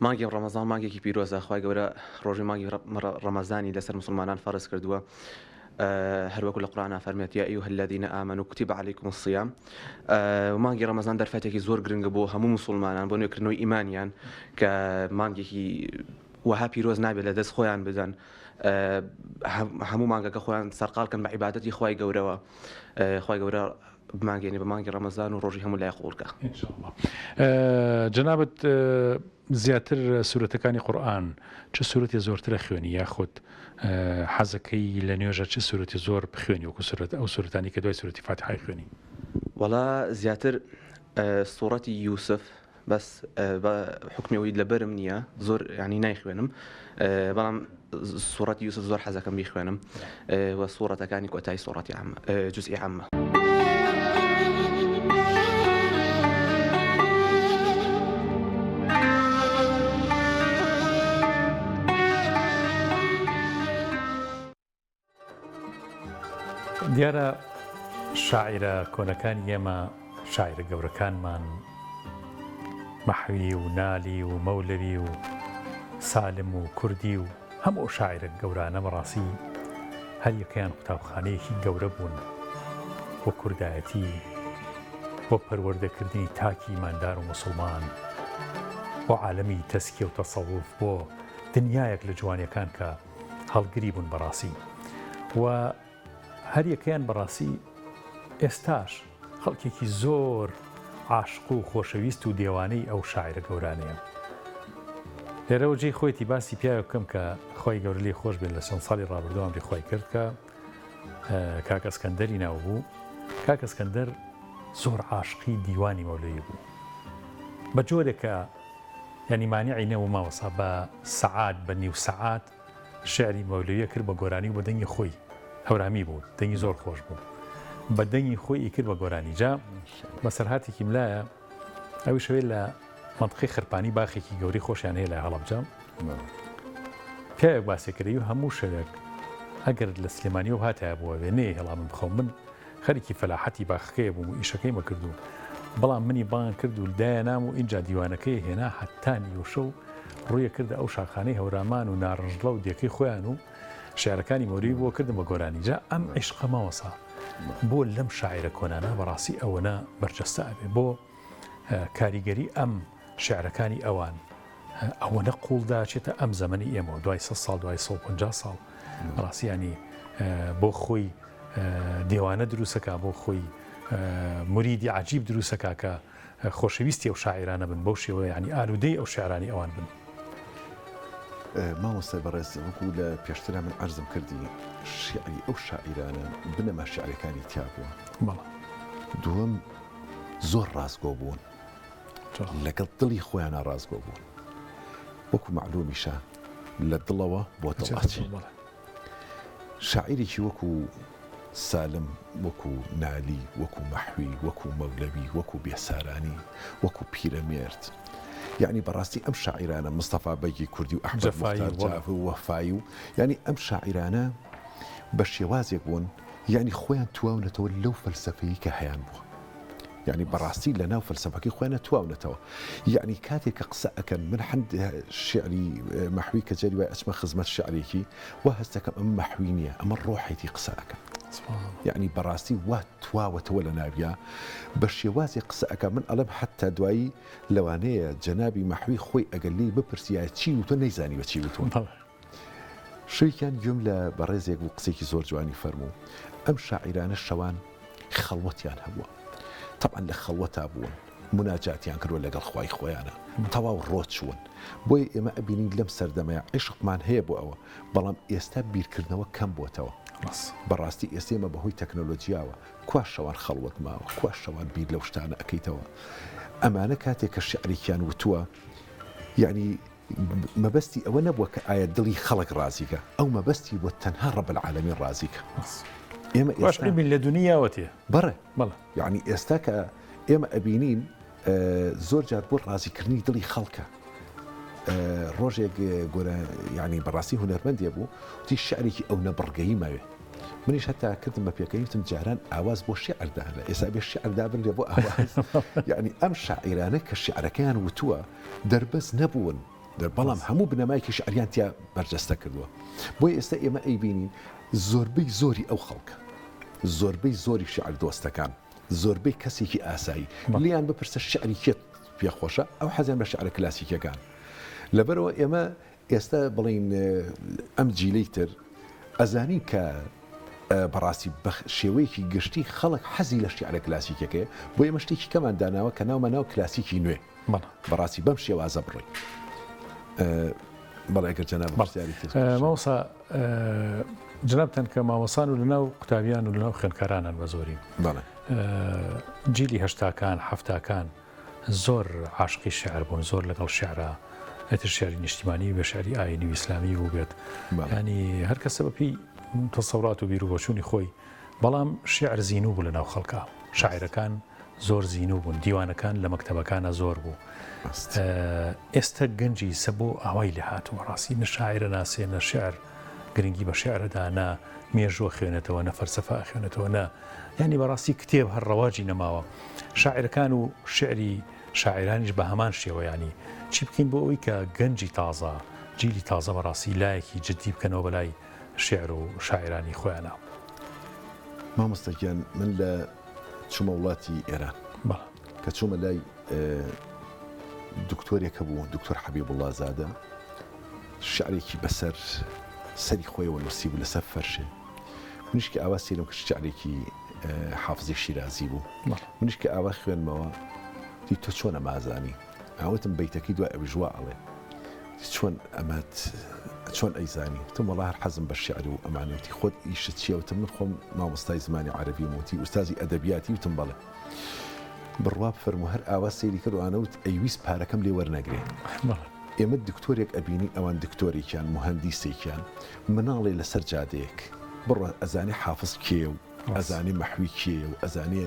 [SPEAKER 4] مانگی ڕەمەزان مانگێکی پیرۆزە خوای گەورە ڕۆژی مانگی ڕەمەزانی لەسەر مسلمانان فەرز کردووە هەروەکو لە قورئان فەرمێت یا ئەیها الذین آمنوا کتب علیکم الصیام مانگی ڕەمەزان دەرفەتێکی زۆر گرنگە بۆ هەموو مسلمانان بۆ نوێکردنەوەی ئیمانیان کە مانگێکی وەها پیرۆز نابێت لە دەست خۆیان بدەن هەموو مانگەکە خۆیان سەرقاڵکەن بە عیبادەتی خوای گەورەوە خوای گەورە بمانگێنی بە مانگی ڕەمەزان و ڕۆژی هەموو لای قوڵکە
[SPEAKER 1] جەنابەت زیاتر سورەتەکانی قورئان چه سورەتی زۆرترە خوێنی یاخود حەزەکەی لە نوێژە چه سورەتی زۆر بخوێنی وەکو ئەو سورەتانی کە دوای سورەتی فاتحای خوێنی؟
[SPEAKER 4] وەڵا زیاتر سوورەتی یوسف بەس بە حکمەوەی لەبەرم نییە زۆر ینی نایخوێنم بەڵام سوورەتی یوسف زۆر حەزەکەم بیخوێنم وە سوورەتەکانی کۆتایی سوورەتی جوزئی عامە.
[SPEAKER 1] دیارە شاعرە کۆنەکانی ئێمە شاعرە گەورەکانمان مەحوی و نالی و مەولەوی و سالم و کوردی و هەموو شاعرە گەورانە بەڕاستی هەر یەکەیان قوتابخانەیەکی گەورە بوون بۆ کوردایەتی بۆ پەروەردەکردنی تاکی ئیماندار و موسڵمان بۆ عالەمی تەسکیە و تەسەووف بۆ دنیایەک لە جوانیەکان کە هەڵگری بوون بەڕاستی و هەریەکەیان بەڕاستی ئێستاش خەڵکێکی زۆر عاشق و خۆشەویست و دێوانەی ئەو شاعرە گەورانەیە. لێرەوە جێی خۆیتی باسی پیاوە بکەم کە خۆی گەورە لێ خۆش بێت لە چەند ساڵی ڕابردووام لێ خۆی کرد کە کاکە ئەسکەندەری ناو بوو. کاکە ئەسکەندەر زۆر عاشقی دیوانی مەولەوی بوو بە جۆرێکە یعنی مانیعی نەوە ماوەسا بە سەعات بە نیو سەعات شعری مەولەویە کرد بە گۆرانی و بە دەنگی خۆی هەورامی بوو دەنگی زۆر خۆش بوو بە دەنگی خۆی کرد بە گۆرانی جا بەسەرهاتێکی ملایە ئەوی شەوێت لە منطقەی خرپانی باخێکی گەوری خۆشیان هەیە لە هەڵەبجە پیاوێک باسێکردی و هەموو شەوێک ئەگەر لە سلێمانی و هاتایە بووە وێنێ هێڵام بخەوم من خەریکی فەلاحەتی باخەکەیە بووم و ئیشەکەی مە کردو بەڵام منی بان کرد و دایە نام و اینجا دیوانەکەی هێنا حتانی وشە و ڕوویە کردە ئەو شاخانەی هەورامان و ناڕژڵە و دیەکەی خۆیان و شعرەکانی مۆری بۆ کردم بە گۆرانی جا ئەم عیشقە ماوەسا بۆ لەم شاعرە کۆنانە بەڕاستی ئەوەنە بەرجەستە ئەبێ بۆ کاریگەری ئەم شعرەکانی ئەوان ئەوەنە قوڵدا چێتە ئەم زەمەنی ئێمە دوای 100 ساڵ دوای 150 ساڵ ڕاستیانی بۆ خۆی دێوانە دروستەکە بۆ خۆی مریدی عجیب دروستەکە کە خۆشەویستی ئەو شاعرانە بن بەو شێوە ینی ئالودەی ئەو شعرانی ئەوان بن.
[SPEAKER 2] مامۆستا بەڕێز وەکو لە پێشترا من عەرزم کردی شعری ئەو شاعرانە بنەما شعرەکانی تیا بووە دووەم زۆر ڕازگۆ بوون لەگەڵ دڵی خۆیانە ڕازگۆ بوون وەکو معلومیشە لە دڵەوە بۆ دڵاچی شاعیرێکی وەکو سالم وەکو نالی وەکو مەحوی وەکو مەولەوی وەکو بێسارانی وەکو پیرەمێرد یعنی بەڕاستی ئەم شاعرانە مستەفا بەگی کوردی و ئەحمەد موختار جاف و وەفای و یعنی ئەم شاعرانە بە شێوازێک بوون یعنی خۆیان تواونەتەوە لەو فەلسەفەیە کە هەیان بووە یعنی بەڕاستی لە ناو فەلسەفەکەی خۆیانە تواونەتەوە یعنی کاتێک کە قسە ئەکەن من هەند شعری مەحوی کە جەری وای ئەچمە خزمەت شعرێکی وا هەستەکەم ئەم مەحوی نییە ئەمە ڕۆحێتی قسە ئەەکەن یعنی بەڕاستی وا تواوەتەوە لە ناویە بە شێوازی قسە ئەەکە من ئەڵم حتا دوایی لەوانەیە جەنابی مەحوی خۆی ئەگەلی بپرسیایە چی و تۆ نەیزانی بە چی وتوە شویکیان گوێم لە بەڕێزێک و قسێکی زۆر جوانی فەرموو ئەم شاعرانە شەوان خەڵوەتیان هەبووە طبعا لە خەڵوەتا بوون مناجاتیان کردوە لەگەڵ خوای خۆیانە تەواو ڕۆچوون بۆی ئێمە ئەبینین لەم سەردەمەیە عیشقمان هەیە بۆ ئەوە بەڵام ئێستا بیرکردنەوە کەم بۆتەوە بەڕاستی ئێستێمە بەهۆی تەکنۆلۆژیاوە کوا شەوان خەڵوەت ماوە کوا شەوان بیر لەو شتانە ئەەکەیتەوە ئەمانە کاتێک کە شعریکیان وتووە یعنی مەبەستی ئەوە نەبووە کە ئایا دڵی خەڵک ڕازیکە ئەو مەبەستی بۆ تەنها ڕەب العالەمین ڕازیکە
[SPEAKER 1] ئێمە ئێستا لە دنیاوەتێ
[SPEAKER 2] بەڕێ یعنی ئێستا کە ئێمە ئەبینین زۆر جار بۆ ڕازیکردنی دڵی خەڵکە ڕۆژێک گۆرە ینی بەڕاستی هونەرمەندێ بوو تی شعرێکی ئەو نەبڕگەیی ماوێ منیش هەتا کردم بە پێکەوتم جاران ئاواز بۆ شعردا لە ئێستا بێ شعردا بن لێ بۆ ئاواز یعنی ئەم شاعیرانە کە شعرەکەیان وتووە دەربەز نەبوون بەڵام هەموو بنەمایکی شعریان تیا بەرجەستە کردووە بۆی ئێستا ئێمە ئەیبینین زۆربەی زۆری ئەو خەڵکە زۆربەی زۆری شعر دۆستەکان زۆربەی کەسێکی ئاسایی لیان بپرسە شعری کێت پێخۆشە ئەو حەزیان بە شعرە کلاسیکەکان لەبەرەوە ئێمە ئێستا بڵین ئەم جیلەی تر ئەزانین کە بەڕاستی شێوەیەکی گشتی خەڵک حەزی لە شعرە کلاسیکەکەی بۆ ئێمە شتێکی کەمان داناوە کە ناومە ناو کلاسیکی نوێ بەڕاستی بەم شێوازە بڕی بەڵێگەر جەناب
[SPEAKER 1] ماوەسا جنابتان کە مامۆسان و لەناو قوتابیان و لەناو خوێندکارانان بە زۆری جیلی هەشتاکان حەفتاکان زۆر عاشقی شعر بوون زۆر لەگەڵ شعرا ئەتر شعری نیشتیمانی بە شعری ئاینی و ئیسلامی بوو بێت ینی هەر کەسە بەپی تەسەورات و بیرروبۆچوونی خۆی بەڵام شعر زیینوو بوو لەناو خەڵکە شاعرەکان زۆر زیینوو بوون دیوانەکان لە مەکتەبەکانە زۆر بوو ئێستا گەنجی سە بۆ ئاوای لە هاتووە ڕاستی نە شاعرە ناسێ نە شعر گرنگی بە شعرەدا نە مێژوە خوێنێتەوە نە فەلسەفە خوێنێتەوە نە ینی بەڕاستی کتێب هەر ڕەواجی نەماوە شاعرەکان و شعری شاعرانیش بە هەمان شێوە ینی چی بکەین بۆ ئەوەی کە گەنجی تازە جیلی تازە بەڕاستی لایەکی جدی بکەنەوە بەلای شعر و شاعرانی خۆیانە
[SPEAKER 2] مامۆستاگیان من لە چوومە وڵاتی ئێران کە چوومە لای دکتۆرێکە بوو دکتۆر حەبیب الله زادە شعرێکی بەسەر سەری خۆیەوە نووسی بوو لەسەر فەرشێ منیشکە ئاوا سێرم کرد شعرێکی حافزی شیرازی بوو منیشکە ئاوا خوێنمەوە دی تۆ چۆن ئەمازانی ئاوتم بەیتەکەی دوای ئەوی ژوا ئەڵێ چۆن ئەمەت چۆن ئەیزانی وتم وەڵا هەر حەزم بە شیعر و ئەمانەوتی خۆت ئیشت چییە وتم من خۆم مامۆستای زمانی عەرەبی وتی ئوستازی ئەدەبیاتی وتم بەڵێ بڕوا بفەرموو هەر ئاوا سەیری کرد و ئانەوت ئەیویست پارەکەم لێ وەرنەگرێ ئێمە دکتۆرێک ئەبینی ئەوان دکتۆرێکیان مهندیسێکیان مناڵێ لەسەر جادەیەک بڕە ئەزانێ حافظ کێ و ئەزانێ مەحوی کێ و ئەزانێ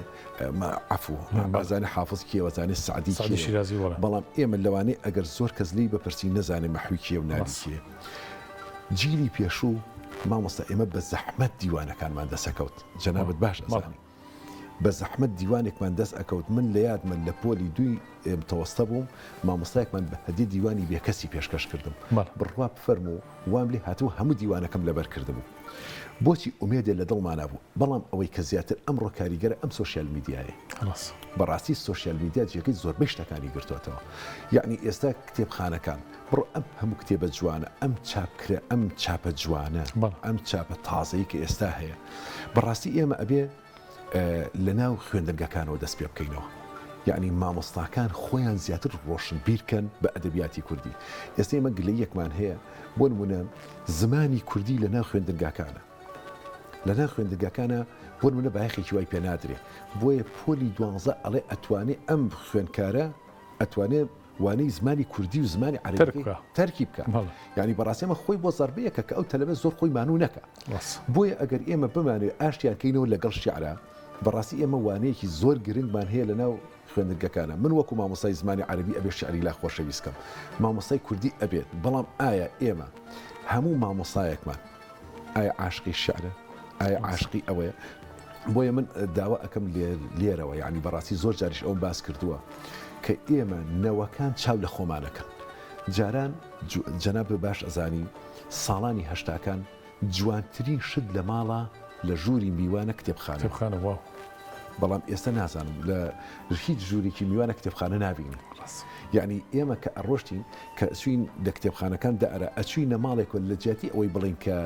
[SPEAKER 2] عەفو ئەزانێ حافظ کێ و ئەزانێ سعدی
[SPEAKER 1] شیرازی
[SPEAKER 2] بەڵام ئێمە لەوانەیە ئەگەر زۆر کەس لی بەپرسی نەزانێ مەحوی کێ و ناوی کێ جیلی پێشوو مامۆستا ئێمە بە زەحمەت دیوانەکانمان دەسەکەوت جەنابەت باش ئەزانی بە زەحمەت دیوانێکمان دەست ئەکەوت من لە یادمە لە پۆلی دوی تەوەستە بووم مامۆستایەکمان بە هەدی دیوانی بێکەسی پێشکەش کردم بڕوا بفەرموو وام لێ هاتوو هەموو دیوانەکەم لەبەر کردبوو بۆچی ئومێدێ لە دڵمانە بوو بەڵام ئەوەی کە زیاتر ئەمڕۆ کاریگەرە ئەم سۆشیال میدیایە بەڕاستی سۆشیال میدیا جێگەی زۆربەی شتەکانی گرتوێتەوە یعنی ئێستا کتێبخانەکان بڕۆ ئەم هەموو کتێبە جوانە ئەم چاپکرە ئەم چاپە جوانە ئەم چاپە تازەی کە ئێستا هەیە بەڕاستی ئێمە ئەبێ لە ناو خوێندنگەکانەوە دەست پێ بکەینەوە یعنی مامۆستاکان خۆیان زیاتر ڕۆشن بیرکەن بە ئەدەبیاتی کوردی ئێستا ئێمە گلەیەکمان هەیە بۆ نمونە زمانی کوردی لە ناو خوێندنگاکانە لە ناو خوێندنگاکانە بۆ نمونە بایەخێکی وای پێ نادرێ بۆیە پۆلی 12 ئەڵێ ئەتوانێ ئەم خوێندکارە ئەتوانێ وانەی زمانی کوردی و زمانی عەرەبی تەرکی بکە یعنی بەڕاستی ئەمە خۆی بۆ زەربەیەکە کە ئەو تەلەبە زۆر خۆی مانوو نەکە بۆیە ئەگەر ئێمە بمانێت ئاشتیان کەینەوە لەگەڵ شیعرە بەڕاستی ئێمە وانەیەکی زۆر گرنگمان هەیە لە ناو خوێندنگەکانە من وەکو مامۆستای زمانی عەرەبی ئەبێ شیعری لا خۆشەویست بکەم مامۆستای کوردی ئەبێت بەڵام ئایا ئێمە هەموو مامۆستایەکمان ئایا عاشقی شیعرە ئایا عاشقی ئەوەیە بۆیە من داوا ئەەکەم لێرەوە یعنی بەڕاستی زۆر جاریش ئەوم باس کردووە کە ئێمە نەوەکان چاو لە خۆمانەکەن جاران جەناب باش ئەزانی ساڵانی هەشتاکان جوانترین شت لە ماڵە لە ژووری میوانە کتێبخانە بەڵام ئێستا نازانم لە هیچ ژوورێکی میوانە کتێبخانە نابینی یعنی ئێمە کە ئەڕۆشتین کە ئەچوین لە کتێبخانەکان دائرە ئەچوینە ماڵێک لە جیاتی ئەوەی بڵین کە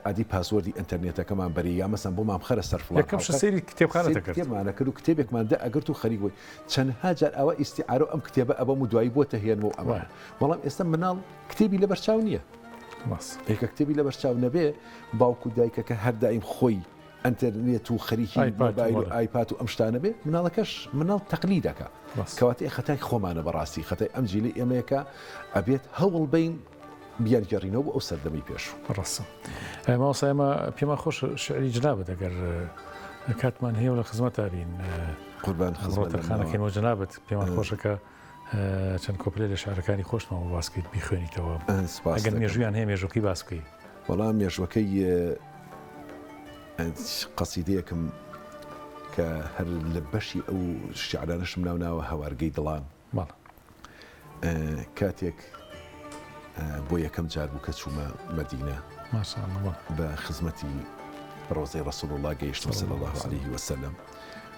[SPEAKER 2] ئادی پاسوەردی ئینتەرنێتەکەمان بەری یا مەسەن بۆ مام خەرە سەرفڵان
[SPEAKER 1] یەکەم سەیری
[SPEAKER 2] کتێبخانەکەمانە کرد و کتێبێکمان دە ئەگرت و خەریک بووی چەندها جار ئەوە ئیستیعارە ئەم کتێبە ئەبەم و دوایی بۆتە هێنەوە ئەمە بەڵام ئێستا مناڵ کتێبی لە بەرچاو نییە ئێکە کتێبی لە بەرچاو نەبێ باوکو دایکەکە هەردایم خۆی ئەنتەرنێت و خەریکی مۆبایل و ئایپات و ئەم شتانە بێ مناڵەکەش مناڵ تەقلیدەکە کەواتەی خەتای خۆمانە بەڕاستی خەتای ئەم جیلی ئێمەیەکە ئەبێت هەوڵ بین بیانگەڕینەوە بۆ ئەو سەردەمی پێش
[SPEAKER 1] ڕاستە ماوەسا ئێمە پێما خۆش شعری جنابەت ئەگەر کاتمان هەیە لە خزمەتە بین
[SPEAKER 2] قوربان
[SPEAKER 1] خزمەتخانەکەینەوە جنابەت پێمان خۆشەکە چەند کۆپلێ لە شارەکانی خۆشمەوە باسکەیت بیخوێنیتەوە ئەگەر مێژویان هەیە مێژوەکەی باس بکەی
[SPEAKER 2] وەڵام مێژوەکەی قەسیدەیەکم کە هەر لە بەشی ئەو شیعرانەشم ناوناوە هەوارگەی دڵان کاتێک بۆ یەکەم جار بوو کە چوومە مەدینە بە خزمەتی ڕۆزەی ڕەسوڵ الله گەیشتم صلی الله عليه وسلم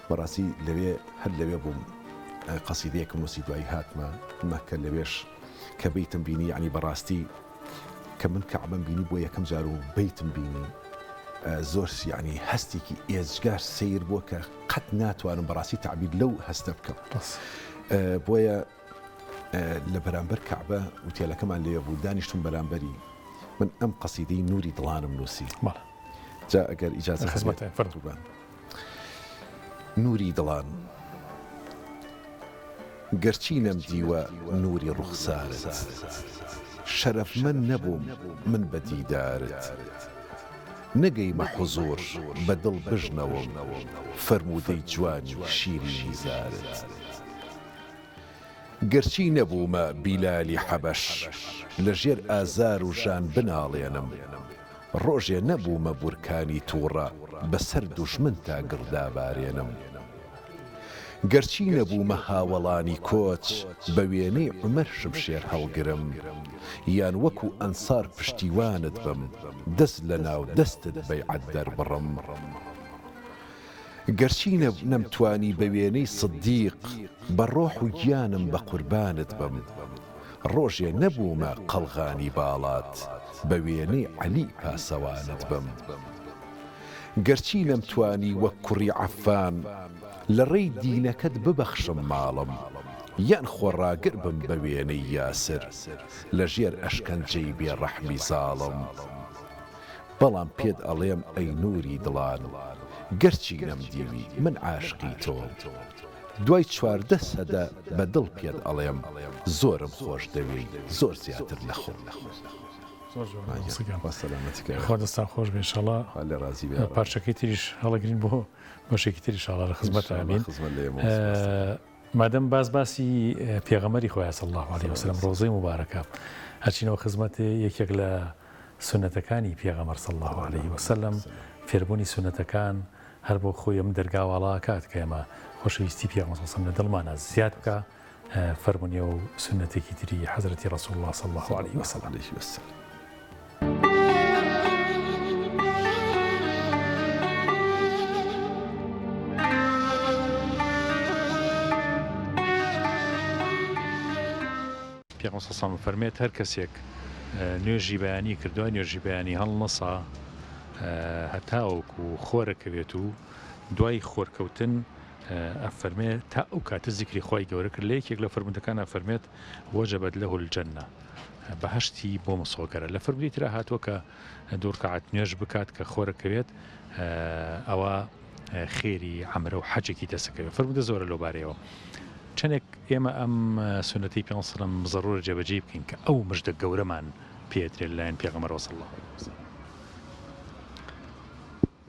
[SPEAKER 2] بەڕاستی لەوێ هەر لەوێ بووم قەسیدەیەکم نووسی دوایی هاتمە مەکە لەوێش کە بەیتم بینی یعنی بەڕاستی کە من کەعبەم بینی بۆ یەکەم جار و بەیتم بینی زۆر یعنی هەستێکی ئێجگار سیر بووە کە قەت ناتوانم بەڕاستی تعبیر لەو هەستە بکەم بۆیە لە بەرامبەر کەعبە وتێلەکەمان لێ بوو دانیشتم بەرامبەری من ئەم قەسیدەی نوری دڵانم نووسی جا ئەگەر ئیجازە
[SPEAKER 1] خزمەتە
[SPEAKER 2] فەرمووبان نوری دڵان گەرچی نەمدیوە نوری ڕوخسارت شەرەفمەند نەبووم من بە دیدارت نەگەیمە حوزوور بە دڵ بژنەوە فەرموودەی جوانی شیری میزارت گەرچی نەبوومە بیلالی حەبەش لەژێر ئازار و ژان بناڵێنم ڕۆژێ نەبوومە بورکانی تووڕە بەسەر دوژمن تا گڕدابارێنم گەرچی نەبوومە هاوڵانی کۆچ بە وێنەی عومەر شمشێر هەڵگرم یان وەکو ئەنسار پشتیوانت بم دەست لە ناو دەستت بەیعەت دەربڕم گەرچی نەمتوانی بە وێنەی سدیق بە ڕۆح و گیانم بە قوربانت بم ڕۆژێ نەبوومە قەڵغانی باڵات بە وێنەی عەلی پاسەوانت بم گەرچی نەمتوانی وەک کوڕی عەفان لە ڕێی دینەکەت ببەخشم ماڵم یان خۆڕاگر بم بە وێنەی یاسر لە ژێر ئەشکەنجەی بێڕەحمی زاڵم بەڵام پێت ئەڵێم ئەی نووری دڵان گەرچی نەمدیوی من عاشقی تۆ دوای 14 سەدە بە دڵ پێت ئەڵێم زۆرم خۆش دەوێی زۆر زیاتر لە خۆم
[SPEAKER 1] خۆ دەستان خۆش بێ ئینشەڵا
[SPEAKER 2] لە ڕازی بێ
[SPEAKER 1] پارچەکەی تریش هەڵەگرین بۆ بەشێکی تری ئینشەڵا لە خزمەتە ئەمین مادەم باسی پێغەمەری خۆی صلی الله علیه وسلم ڕۆزەی مبارەکە هەرچینەوە خزمەتێ یەکێک لە سنەتەکانی پێغەمبەر صلی الله علیه وسلم فێربوونی سنەتەکان هەر بۆ خۆی ئەم دەرگاوەڵا کات کە ئێمە خۆشەویستی پێغەمبەر صلی الله علیه وسلم لە دڵمانە زیاد بکە فەرمونیە و سنەتێکی تری حەزرەتی ڕەسوول الله صلی الله علیه وسلم پێغەمبەر صلی الله علیه وسلم فەرمێت هەر کەسێک نوێژی بەیانی کردووە نوێژی بەیانی هەڵنەسا هەتاوەکو خۆرەکەوێت و دوای خۆرکەوتن ئەفەرمێ تا ئەو کاتە زیکری خۆی گەورە کرد لە یەکێک لە فەرموودەکان ئەفەرمێت وەجەبەت لەهو الجەنە بەهەشتی بۆ مسۆگەرە لە فەرموودی ترا هاتووە کە دوو ڕکعات نوێژ بکات کە خۆرەکەوێت ئەوە خێری عەمرە و حەجێکی دەسەکەوێت فەرموودە زۆرە لەو بارەیەوە چەندێک ئێمە ئەم سنەتەی پێغەمبەر صلی الله علیه وسلم زەڕورە جێبەجێ بکەین کە ئەو مژدە گەورەمان پێدرێت لەلایەن پێغەمبەر صلی الله علیه وسلم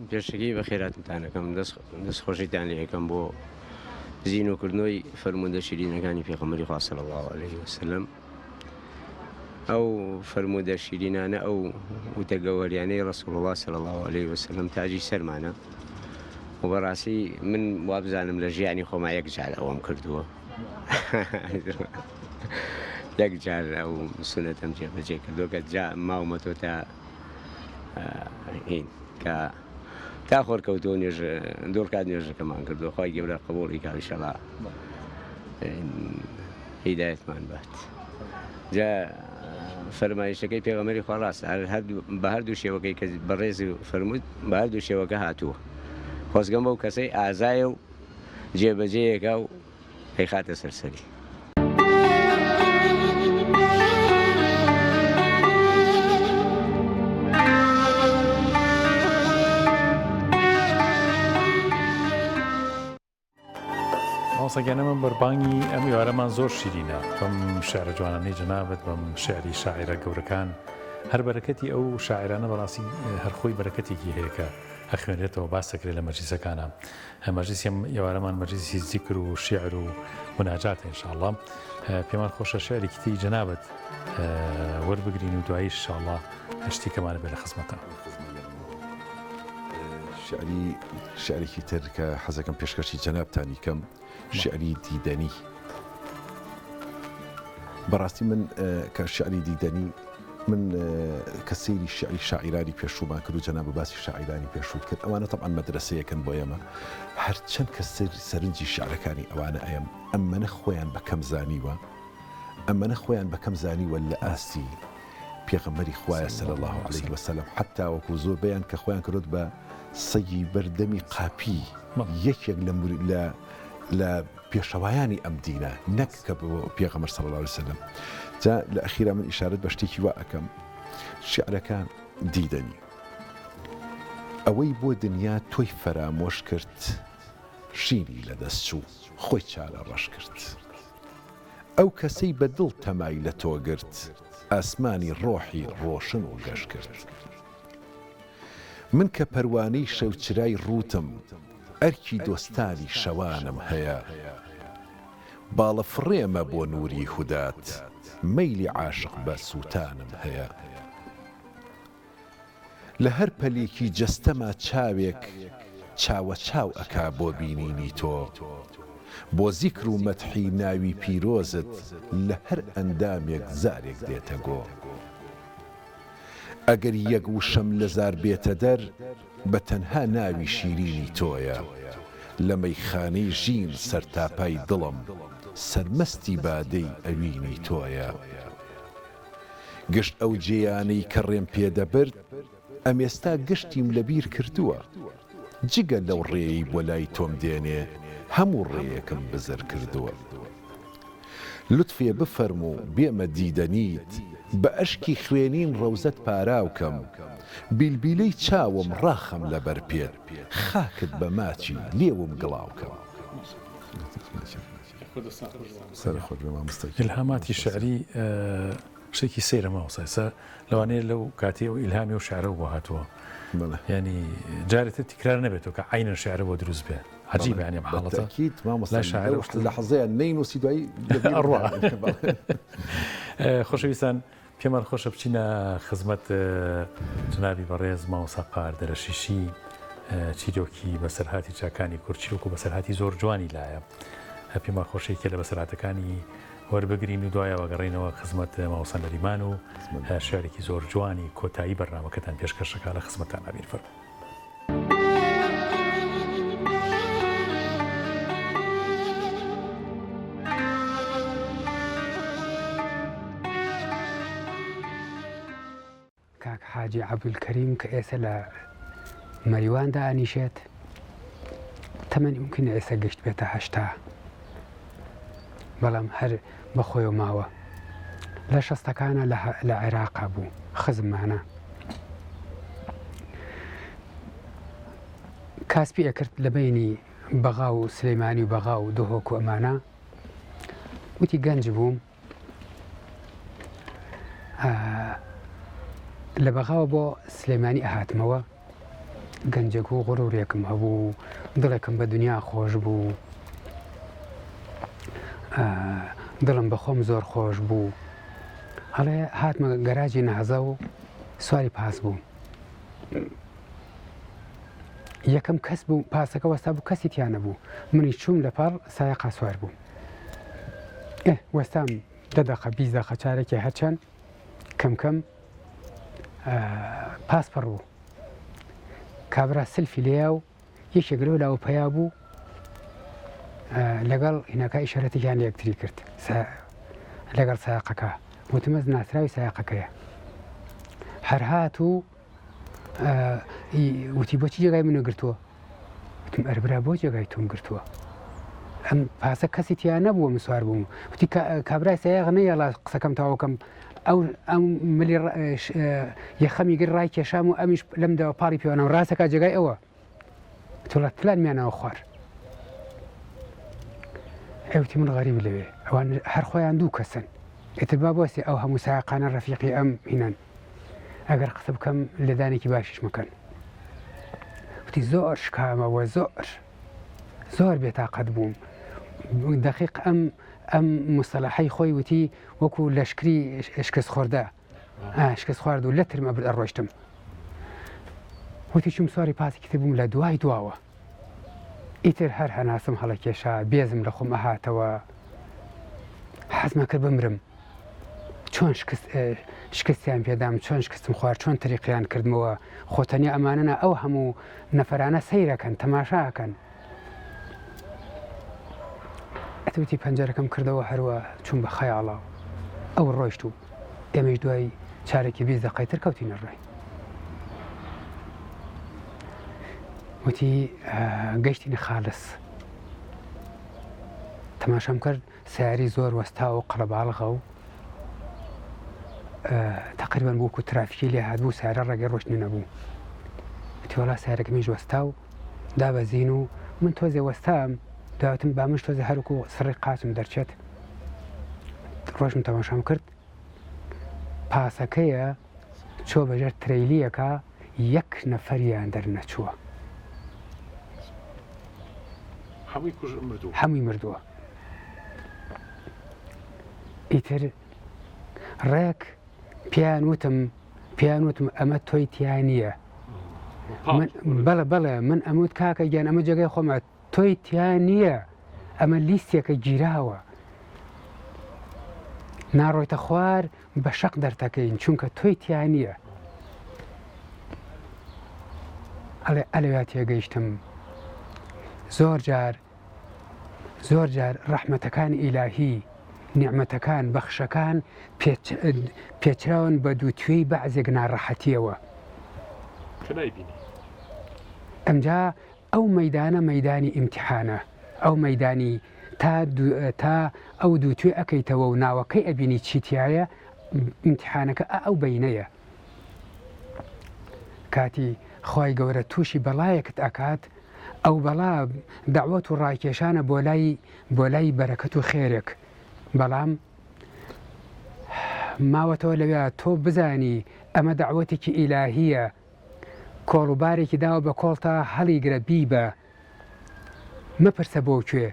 [SPEAKER 5] پێشەکەی بە خێراتتان دەکەم دەستخۆشیتان لێ یەکەم بۆ زیینۆکردنەوەی فەرموودە شیرینەکانی پێغەمبەری خوا صلی الله علیه وسلم ئەو فەرموودە شیرینانە ئەو وتە گەوەریانەی ڕەسوول الله صلی الله علیه وسلم تاجی سەرمانە و بەڕاستی من وا بزانم لە ژیانی خۆما یەک جار ئەوەم کردووە یەک جار ئەو سنەتەم جێبەجێ کردووە کە جا ماومەتۆ کە تا خۆرکەوتۆ دوور کات نوێژەکەمان کردووە خۆی گەورە قبوڵی کا ئینشەڵا هیدایەتمان بات جا فەرمایشەکەی پێغەمبەری خوا ڕاستە بە هەردوو شێوەکەی کە بەڕێزی فەرموود بە هەردوو شێوەکە هاتووە خۆزگەم بەو کەسەی ئازایە و جێبەجێیەکە و پێی خاتە سەرسەری
[SPEAKER 1] ماسەگەنە من بەربانگی ئەم ئێوارەمان زۆر شیرینە بەم شێعرە جوانانەی جەنابەت بەم شێعری شاعیرە گەورەکان هەر بەرەکەتی ئەو شاعرانە بەڕاستی هەرخۆی بەرەکەتێکی هەیە کە ئەخوێنرێتەوە باس دەکرێت لە مەجلیسەکانە مەجلیسی ئەم ئێوارەمان مەجلیسی زیکر و شیعر و مناجاتە ئینشاءڵڵا پێمان خۆشە شێعرێکی تری جەنابەت وەربگرین و دوایی ئینشاءڵڵا شتێکەمانە بێت لە خزمەتە
[SPEAKER 2] شعرێکی تر کە حەزەکەم پێشکەشی جەنابتانی کەم شعری دیدەنی بەڕاستی من کە شعری دیدەنی من کە سەیری شعری شاعیرانی پێشوومان کرد و جەناب باسی شاعیرانی پێشووت کرد ئەوانە تەبعاً مەدرسەیەکن بۆ ئێمە هەرچەند کە سەرنجی شعرەکانی ئەوانە ئەیەم ئەممەنە خۆیان بەکەم زانیوە ئەممەنە خۆیان بەکەم زانیوە لە ئاستی پێغەمبەری خوایە صلی الله علیه وسلم حتا وەکو زۆربەیان کە خۆیان کرد بە سەگی بەردەمی قاپی یەکێک لە پێشەوایانی ئەم دینە نەک کە پێغەمبەر صلی الله علیه وسلم جا لە ئەخیرا من ئیشارەت بە شتێکی وا ئەەکەم شعرەکان دیدەنی ئەوەی بۆ دنیا تۆی فەرامۆش کرد شینی لەدەست چوو خۆی چارە ڕەش کرد ئەو کەسەی بە دڵ تەمای لە تۆ گرت ئاسمانی ڕۆحی ڕۆشن و گەش کرد من کە پەروانەی شەوچرای ڕوتم ئەرکی دۆستانی شەوانم هەیە باڵە فڕێمە بۆ نووری هودات مەیلی عاشق بە سووتانم هەیە لە هەر پەلێکی جەستەما چاوێک چاوە چاو ئەکا بۆ بینینی تۆ بۆ زیکر و مەدحی ناوی پیرۆزت لە هەر ئەندامێک زارێک دێتە گۆ ئەگەر یەک وشەم لە زار بێتە دەر بە تەنها ناوی شیرینی تۆیە لە مەیخانەی ژین سەرتاپای دڵم سەرمەستی بادەی ئەوینی تۆیە گشت ئەو جێیانەی کە ڕێم پێدەبرد ئەم ئێستا گشتیم لەبیر کردووە جگە لەو ڕێی بۆ لای تۆم دێنێ هەموو ڕێیەکم بزر کردووە لوتفێ بفەرموو بێمە دیدەنیت بە ئەشکی خوێنین ڕەوزەت پاراوکەم بیلبیلەی چاوم ڕاخەم لەبەر پێت خاکت بە ماچی لێوم گڵاوکەم
[SPEAKER 1] ئیلهاماتی شعری شتێکی سەیرە ماوەسا لەوانەیە لەو کاتێ و ئیلهامی و شعرە بۆ هاتووە ینی جارێتە تیکرار نەبێتەوە کە عینەن شعرە بۆ دروست بێ عجیبە ینی حاڵەتە
[SPEAKER 2] لا شاعر لە حەزەیە نەینوسی دوایی
[SPEAKER 1] ئەڕوا خۆشەویستان پێمان خۆشە بچینە خزمەت جنابی بەڕێز ماوەسا قار دەرەشیشی چیرۆکی بەسەرهاتی چاکانی کورچیرۆک و بەسەرهاتی زۆر جوانی لایە پێمان خۆشەیەکە لە بەسەرهاتەکانی وەربگرین و دوایەوە گەڕێنەوە خزمەت ماوەسا نەریمان و شعرێکی زۆر جوانی کۆتایی بەرنامەکەتان پێشکەشەکە لە خزمەتتان ئامیر فەرموو.
[SPEAKER 6] کاک حاجی عەبدولکەریم کە ئێستا لە مەریواندا ئەنیشێت تەمەنی ممکنە ئێستا گەشت بێتە 80 بەڵام هەر بەخۆی ماوە لە شەستەکانە لە عێراقا بوو خزممانە کاسپی ئەکرد لە بینی بەغا و سلەیمانی و بەغا و دهۆک و ئەمانە وتی گەنج بووم لە بەغاوە بۆ سلەیمانی ئەهاتمەوە گەنجێک و غڕورێکم هەبوو دڵێکم بە دنیا خۆش بوو دڵم بە خۆم زۆر خۆش بوو هەڵێ هاتمە گەراجی نەهەزە و سواری پاس بوو یەکەم کەس بوو پاسەکە وەستا بوو کەسی تیانە بوو منی چووم لە پاڵ سایەقا سوار بوو وەستام 10 دقە 20 دقە چارێکی هەرچەند کەم پاسپەڕ بوو کابرا سلفی لێیا و یەکێک لەو لاوە پەیا بوو لەگەڵ هینەکە ئیشارەتێکیان لە یەکتری کرد لەگەڵ سایقەکە وتمەز ناسراوی سایقەکەیە هەر هات و وتی بۆچی جێگای منە گرتووە وتم ئەربرا بۆ جێگای تۆم گرتووە ئەم پاسە کەسی تیان نەبووە من سوار بووم وتی کابرای سایق نەیەڵا قسەکەم تاوەکەم ئەو ملی یەخەمی گر ڕای کێشام و ئەمیش لەمدەوە پاڵی پێوانەوە ڕاستەکە جێگای ئەوە تۆڵەت پلانمیانەوە خوار ئەوتی من غەریب لەوێ ئەوان هەر خۆیان دوو کەسن ئێتر با بۆسێ ئەو هەموو سایقانە ڕەفیقی ئەم هینەن ئەگەر قسە بکەم لەدانێکی باشیش مەکەن وتی زۆر شکامەوە زۆر بێتاقەت بووم دەقیق ئەم مستەلاحەی خۆی وتی وەکو لەشکری شکست خۆردە شکست خوارد و لەترم ئەڕۆشتم وتی چوم سواری پاسی کتێ بووم لە دوای دواوە ئیتر هەر هەناسم هەڵەکێشا بێزم لە خۆم ئەهاتەوە حەزمە کرد بمرم چۆن شکستیان پێدام چۆن شکستم خوارد چۆن تەریقیان کردمەوە خۆتەنیا ئەمانەنە ئەو هەموو نەفەرانە سەیرەکەن تەماشاکەن ئەتوتی پەنجەرەکەم کردەوە هەروە چوون بە خەیاڵە ئەو ڕۆیشت و ئێمەش دوای چارێکی 20 دقەیتر کەوتینە ڕێ وتی گەیشتینە خالص تەماشام کرد سیاری زۆر وەستا و قەڵەباڵغە و تقریبان بوو و ترافیکی لێ هاتبوو سیارە ڕێگەی ڕۆشتنی نەبوو وتی وەڵا سیارەکەمیش وەستا و دابەزین و من تۆزێ وەستام داوتم بامش تۆزێ هەروکو سڕی قاچم دەرچێت ڕۆژم تەماشام کرد پاسەکەیە چۆ بەژێر ترەیلیەکە یەک نەفەریان دەرنەچووە هەمووی مردووە ئیتر ڕێک پیان وتم ئەمە تۆی تیان نییە بەڵێ من ئەموت کاکە گیان ئەمە جێگای خۆمە تۆی تیان نییە ئەمە لیستێکە گیراوە ناڕۆیتە خوار بە شەق دەرتەکەین چونکە تۆی تیان نییە ئەلەوات تێگەیشتم زۆر جار ڕەحمەتەکانی ئیلاهی نیعمەتەکان بەخشەکان پێچراون بە دووتوێی بەعزێک ناڕەحەتیەوە. ئەمجا ئەو مەیدانە مەیدانی ئیمتیحانە، ئەو مەیدانی تا ئەو دووتوێ ئەەکەیتەوە و ناوەکەی ئەبینی چیتیایە ئیمتیحانەکە ئەو بەینەیە. کاتی خی گەورە تووشی بەڵایەکت ئەکات، ئەو بەڵا داوەت و ڕاکێشانە بۆ لای بەرەکەت و خێرێک، بەڵام ماوەتەوە لەوێ تۆ بزانی ئەمە داوەتێکی ئیلاهیە، کۆڵوبارێکی داوە بە کۆڵتا هەڵیگرە بیبە، مەپرسە بۆ کوێ،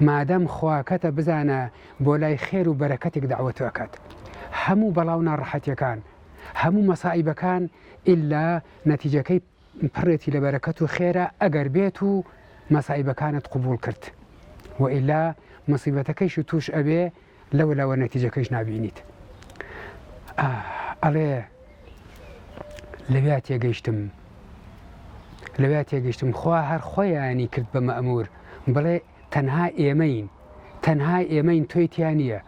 [SPEAKER 6] مادەم خواکەتە بزانە بۆ لای خێر و بەرەکەتێک داوەتەکەت. هەموو بەڵاو ناڕەحەتیەکان، هەموو مەسائیبەکان ئیلا نەتیجەکەی پڕێتی لە بەرەکەت و خێرە ئەگەر بێت و مەسائیبەکانت قبول کرد، و ئیلا مەسیبەتەکەیش و توش ئەبێ لەوە نەتیجەکەیش نابینیت. ئەڵێ لەوێ تێگەیشتم خوا هەر خۆیانی کرد بە مەئمور، بڵێ تەنها ئێمەین تۆی تیا نییە.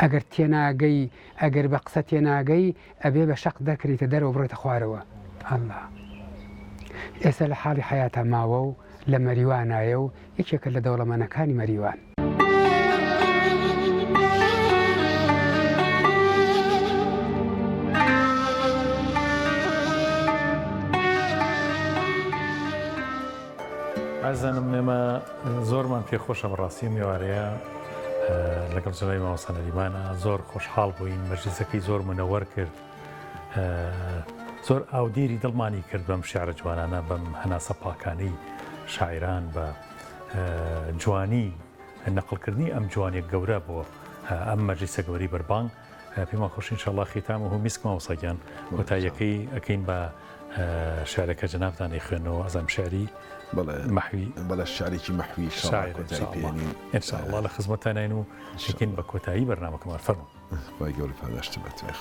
[SPEAKER 6] ئەگەر تێناگەی ئەگەر بە قسە تێناگەی ئەبێ بە شەق دەکریتە دەرەوە بڕێتە خوارەوە. ئەڵڵا ئێستا لە حاڵی حیاتە ماوە و لە مەریوانایە و یەکێکە لە دەوڵەمەندەکانی مەریوان.
[SPEAKER 1] ئازانم ئێمە زۆرمان پێخۆشە بەڕاستی میوارەیە لەگەڵ جەڵی مامۆستا نەریمانە زۆر خۆشحاڵ بووین، مەجلیسەکەی زۆر منەوەر کرد، زۆر ئاودێری دڵمانی کرد بەم شیعرە جوانانە، بەم هەناسە پاکانەی شاعران، بە جوانی نەقڵکردنی ئەم جوانێک گەورە بۆ ئەم مەجلیسە گەوری بەربانگ. پێمان خۆش ئینشاءڵڵا ختامه میسک مامۆستاگیان کۆتاییەکەی ئەکەین بە شعرەکە جەنابتان خوێنەوە ئەزام شعری محوی
[SPEAKER 2] بەڵە شارێکی محوی
[SPEAKER 1] ئینشاءڵڵا لە خزمەتانین و شکین بە کۆتایی بەرنامەکەمان فەرموو.
[SPEAKER 2] وای گەوری پاداشت بەتوێخ.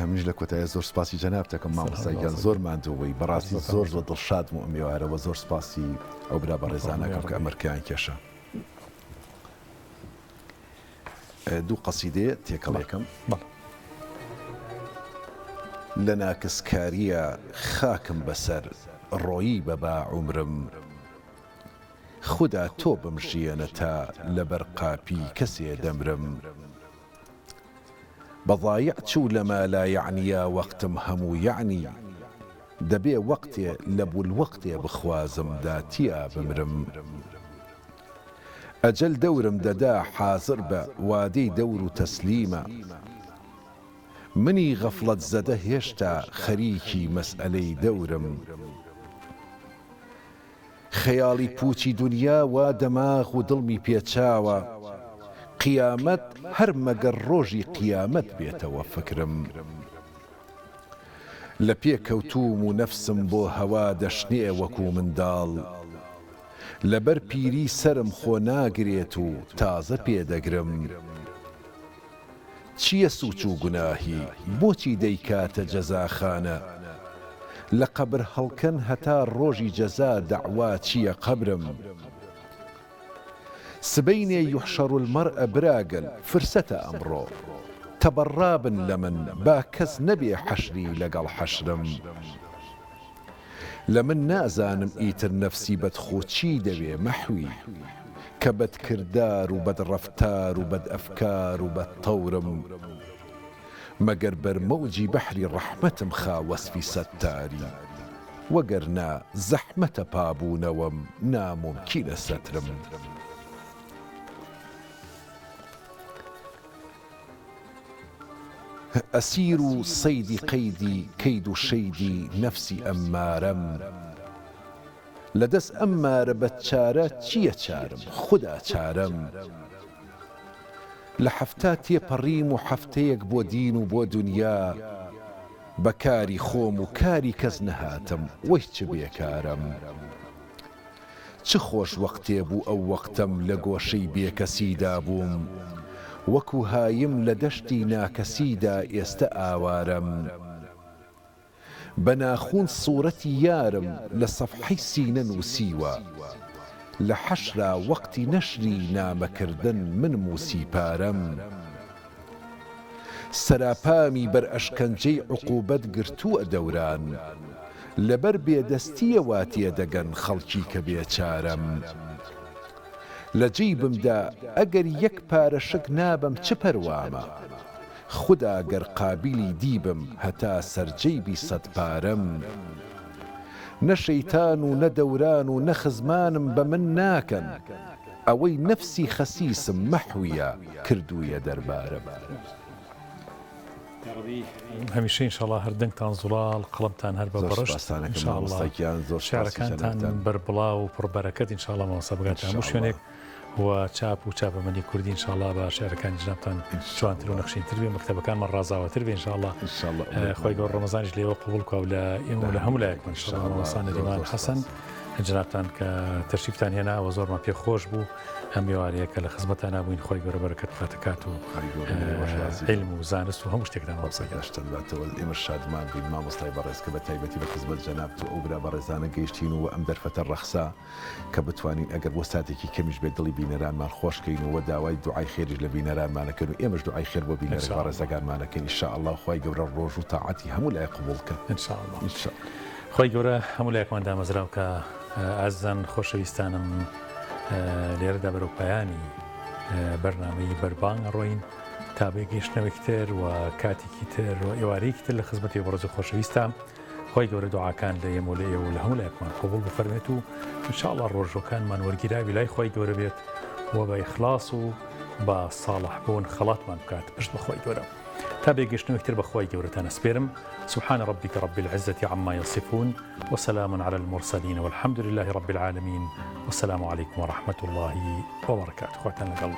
[SPEAKER 2] منیش لە کۆتایە زۆر سپاسی جەنابتەکەم مامۆستاگیان زۆر ماندووەی بەڕاستی زۆر دڵشادم و ئەمیێوارەوە زۆر سپاسی ئەو برا بە ڕێزانەکەم کە ئەمریکایان کێشە. دوو قەسیدێ تێکەڵێکم لە ناکسکاریە خاکم بەسەر ڕۆیی بەبا عومرم، خوددا تۆ بمژیەنە تا لەبەر قاپی کەسێ دەمرم، بەضایع چوو لەما لا یعنیە وەختم هەموو یعنی، دەبێ وەختێ لە بولوەختێ بخوازم داتیا بمرم، ئەجەل دەورم دەدا حازر بە وادەی دەور و تەسلیمە، منی غەفڵەت زەدە هێشتا خەریکی مەسئلەی دەورم، خەیاڵی پوچی دنیا وا دەماغ و دڵمی پێچاوە، قیامەت هەر مەگەر ڕۆژی قیامەت بێتەوە فکرم، لە پێکەوتوم و نەفسم بۆ هەوا دەشنێ وەکو منداڵ، لەبەر پیری سرم خۆ ناگرێت و تازە پێدەگرم، چییە سوچ و گوناهی بۆچی دەیکاتە جەزاخانە، لە قەبر هەڵکەن هەتا ڕۆژی جەزا دەعوا چییە قەبرم، سبەینێ یوحشەڕ المەرئە براگەل فرسەتە ئەمڕۆ، تەبەڕابن لە من با کەس نەبێ حەشری لەگەڵ حەشرم، لە من نازانم ئیتر نەفسی بەدخۆچی دەوێ مەحوی، کە بەدکردار و بەدڕەفتار و بەدئەفکار و بەدتەورم، مەگەر بەرمەوجی بەحری ڕەحمەتم خا وەسفی سەتاری، وەگەرنا زەحمەتە پابوونەوەم ناممکینە سەترم. ئەسیر و سەیدی قەیدی کەید و شەیدی نەفسی ئەممارەم، لەدەست ئەممارە بەدچارە چییە چارم خوددا چارەم، لە حەفتا تێپەڕیم و حەفتەیەک بۆ دین و بۆ دونیا، بەکاری خۆم و کاری کەس نەهاتم وەی چ بێکارم، چ خۆش وەختێ بوو ئەو وەختەم لە گۆشەی بێکەسیدا بووم، وەکو هایم لە دەشتی ناکەسیدا ئێستا ئاوارم، بە ناخوون سوورەتی یارم لە سەفحەی سینە نووسیوە، لە حەشرا وەقتی نەشری نامەکردن من موسی پارەم سەراپامی بەر ئەشکەنجەی عقوبەت گرتووە دەوران لەبەر بێدەستیەوە تێدەگەن خەڵکی کە بێچارەم لە جێیبمدا ئەگەر یەک پارە شک نابم چ پەروامە خوددا گەر قابلی دیبم هەتا سەرجەیبی سەد پارەم نە شەیتان و نە دەوران و نە خزمانم بە من ناکەن ئەوەی نەفسی خەسیسم مەحویە کردوویە دەربارم
[SPEAKER 1] هەمیشە ئینشاءڵڵا هەردەنگتان زوڵاڵ قەڵەمتان هەر بە بەڕەشت شارەکانتان بەربڵاو و پڕبەرەکەت ئینشاءڵڵا مامۆستا بگاتان هەموو شوێنێک و چاپ و چاپەمەنی کوردی ئینشاءڵڵا بە شارەکانی جنابتان جوانتر و نەخشینتر بێ مەکتەبەکانمان ڕازاوەتر بێ ئینشاءڵڵا خۆی گەور ڕەمەزانیش لێوە قبول کاو لە ئێمە و لە هەموو لایەکمان ئینشاءڵڵا مامۆستا نەریمان حەسەن جنابتان کە تەشریفتان هێناوە زۆرمان پێ خۆش بوو هەم ێوارەیە کە لە خزمەتان نبووین خۆی گەورە بەرەکەت بخاتەکات و علم و زانست و هەموو شتێکتان
[SPEAKER 2] وەسەگەشتنباتەوە ئێمە شادمان بین مامۆستای بەڕێز کە بە تایبەتی بە خزمەت جەناب و ئەو برا بەڕێزانە گەیشتین و ئەم دەرفەتە ڕەخسا کە بتوانین ئەگەر بۆ ساتێکی کەمیش بێت دڵی بینەرانمان خۆشکەینەوە داوای دوعای خێریش لە بینەرانمانەکەن و ئێمەش دوعای خێر بۆ بینەرە بەڕێزەکانمانەکەن ئینشاءڵڵا خی گەورە ڕۆژ و تاعەتی هەموو لای قبوڵکە
[SPEAKER 1] خی گەورە هەموو لایەکمان دامەزراو کە ئازان خۆشەویستانم لێرەدا بەرەو پایانی بەرنامەی بەربانگ ڕۆین تا بێگەیشتنەوەی تر و کاتێکی تر و ئێوارەیەکی تر لە خزمەتی بەڕێز و خۆشەویستە خۆی گەورە دوعاکان لە ئێمە و لە ئێوە لە هەموو لایەکمان قبوڵ بفەرمێت و ئینشاءڵڵا ڕۆژەکانمان وەرگیراوی لای خۆی گەورە بێت و بە ئیخلاص و بە ساڵح بوون خەڵاتمان بکات پشت بە خۆی گەورە تا بێگەشتنەوەی تر بەخوای گەورەتان ئەسپێرم سبحان ربك رب العزة عما يصفون وسلام على المرسلين والحمد لله رب العالمين والسلام عليكم ورحمة الله وبركاته خواتنا لقلب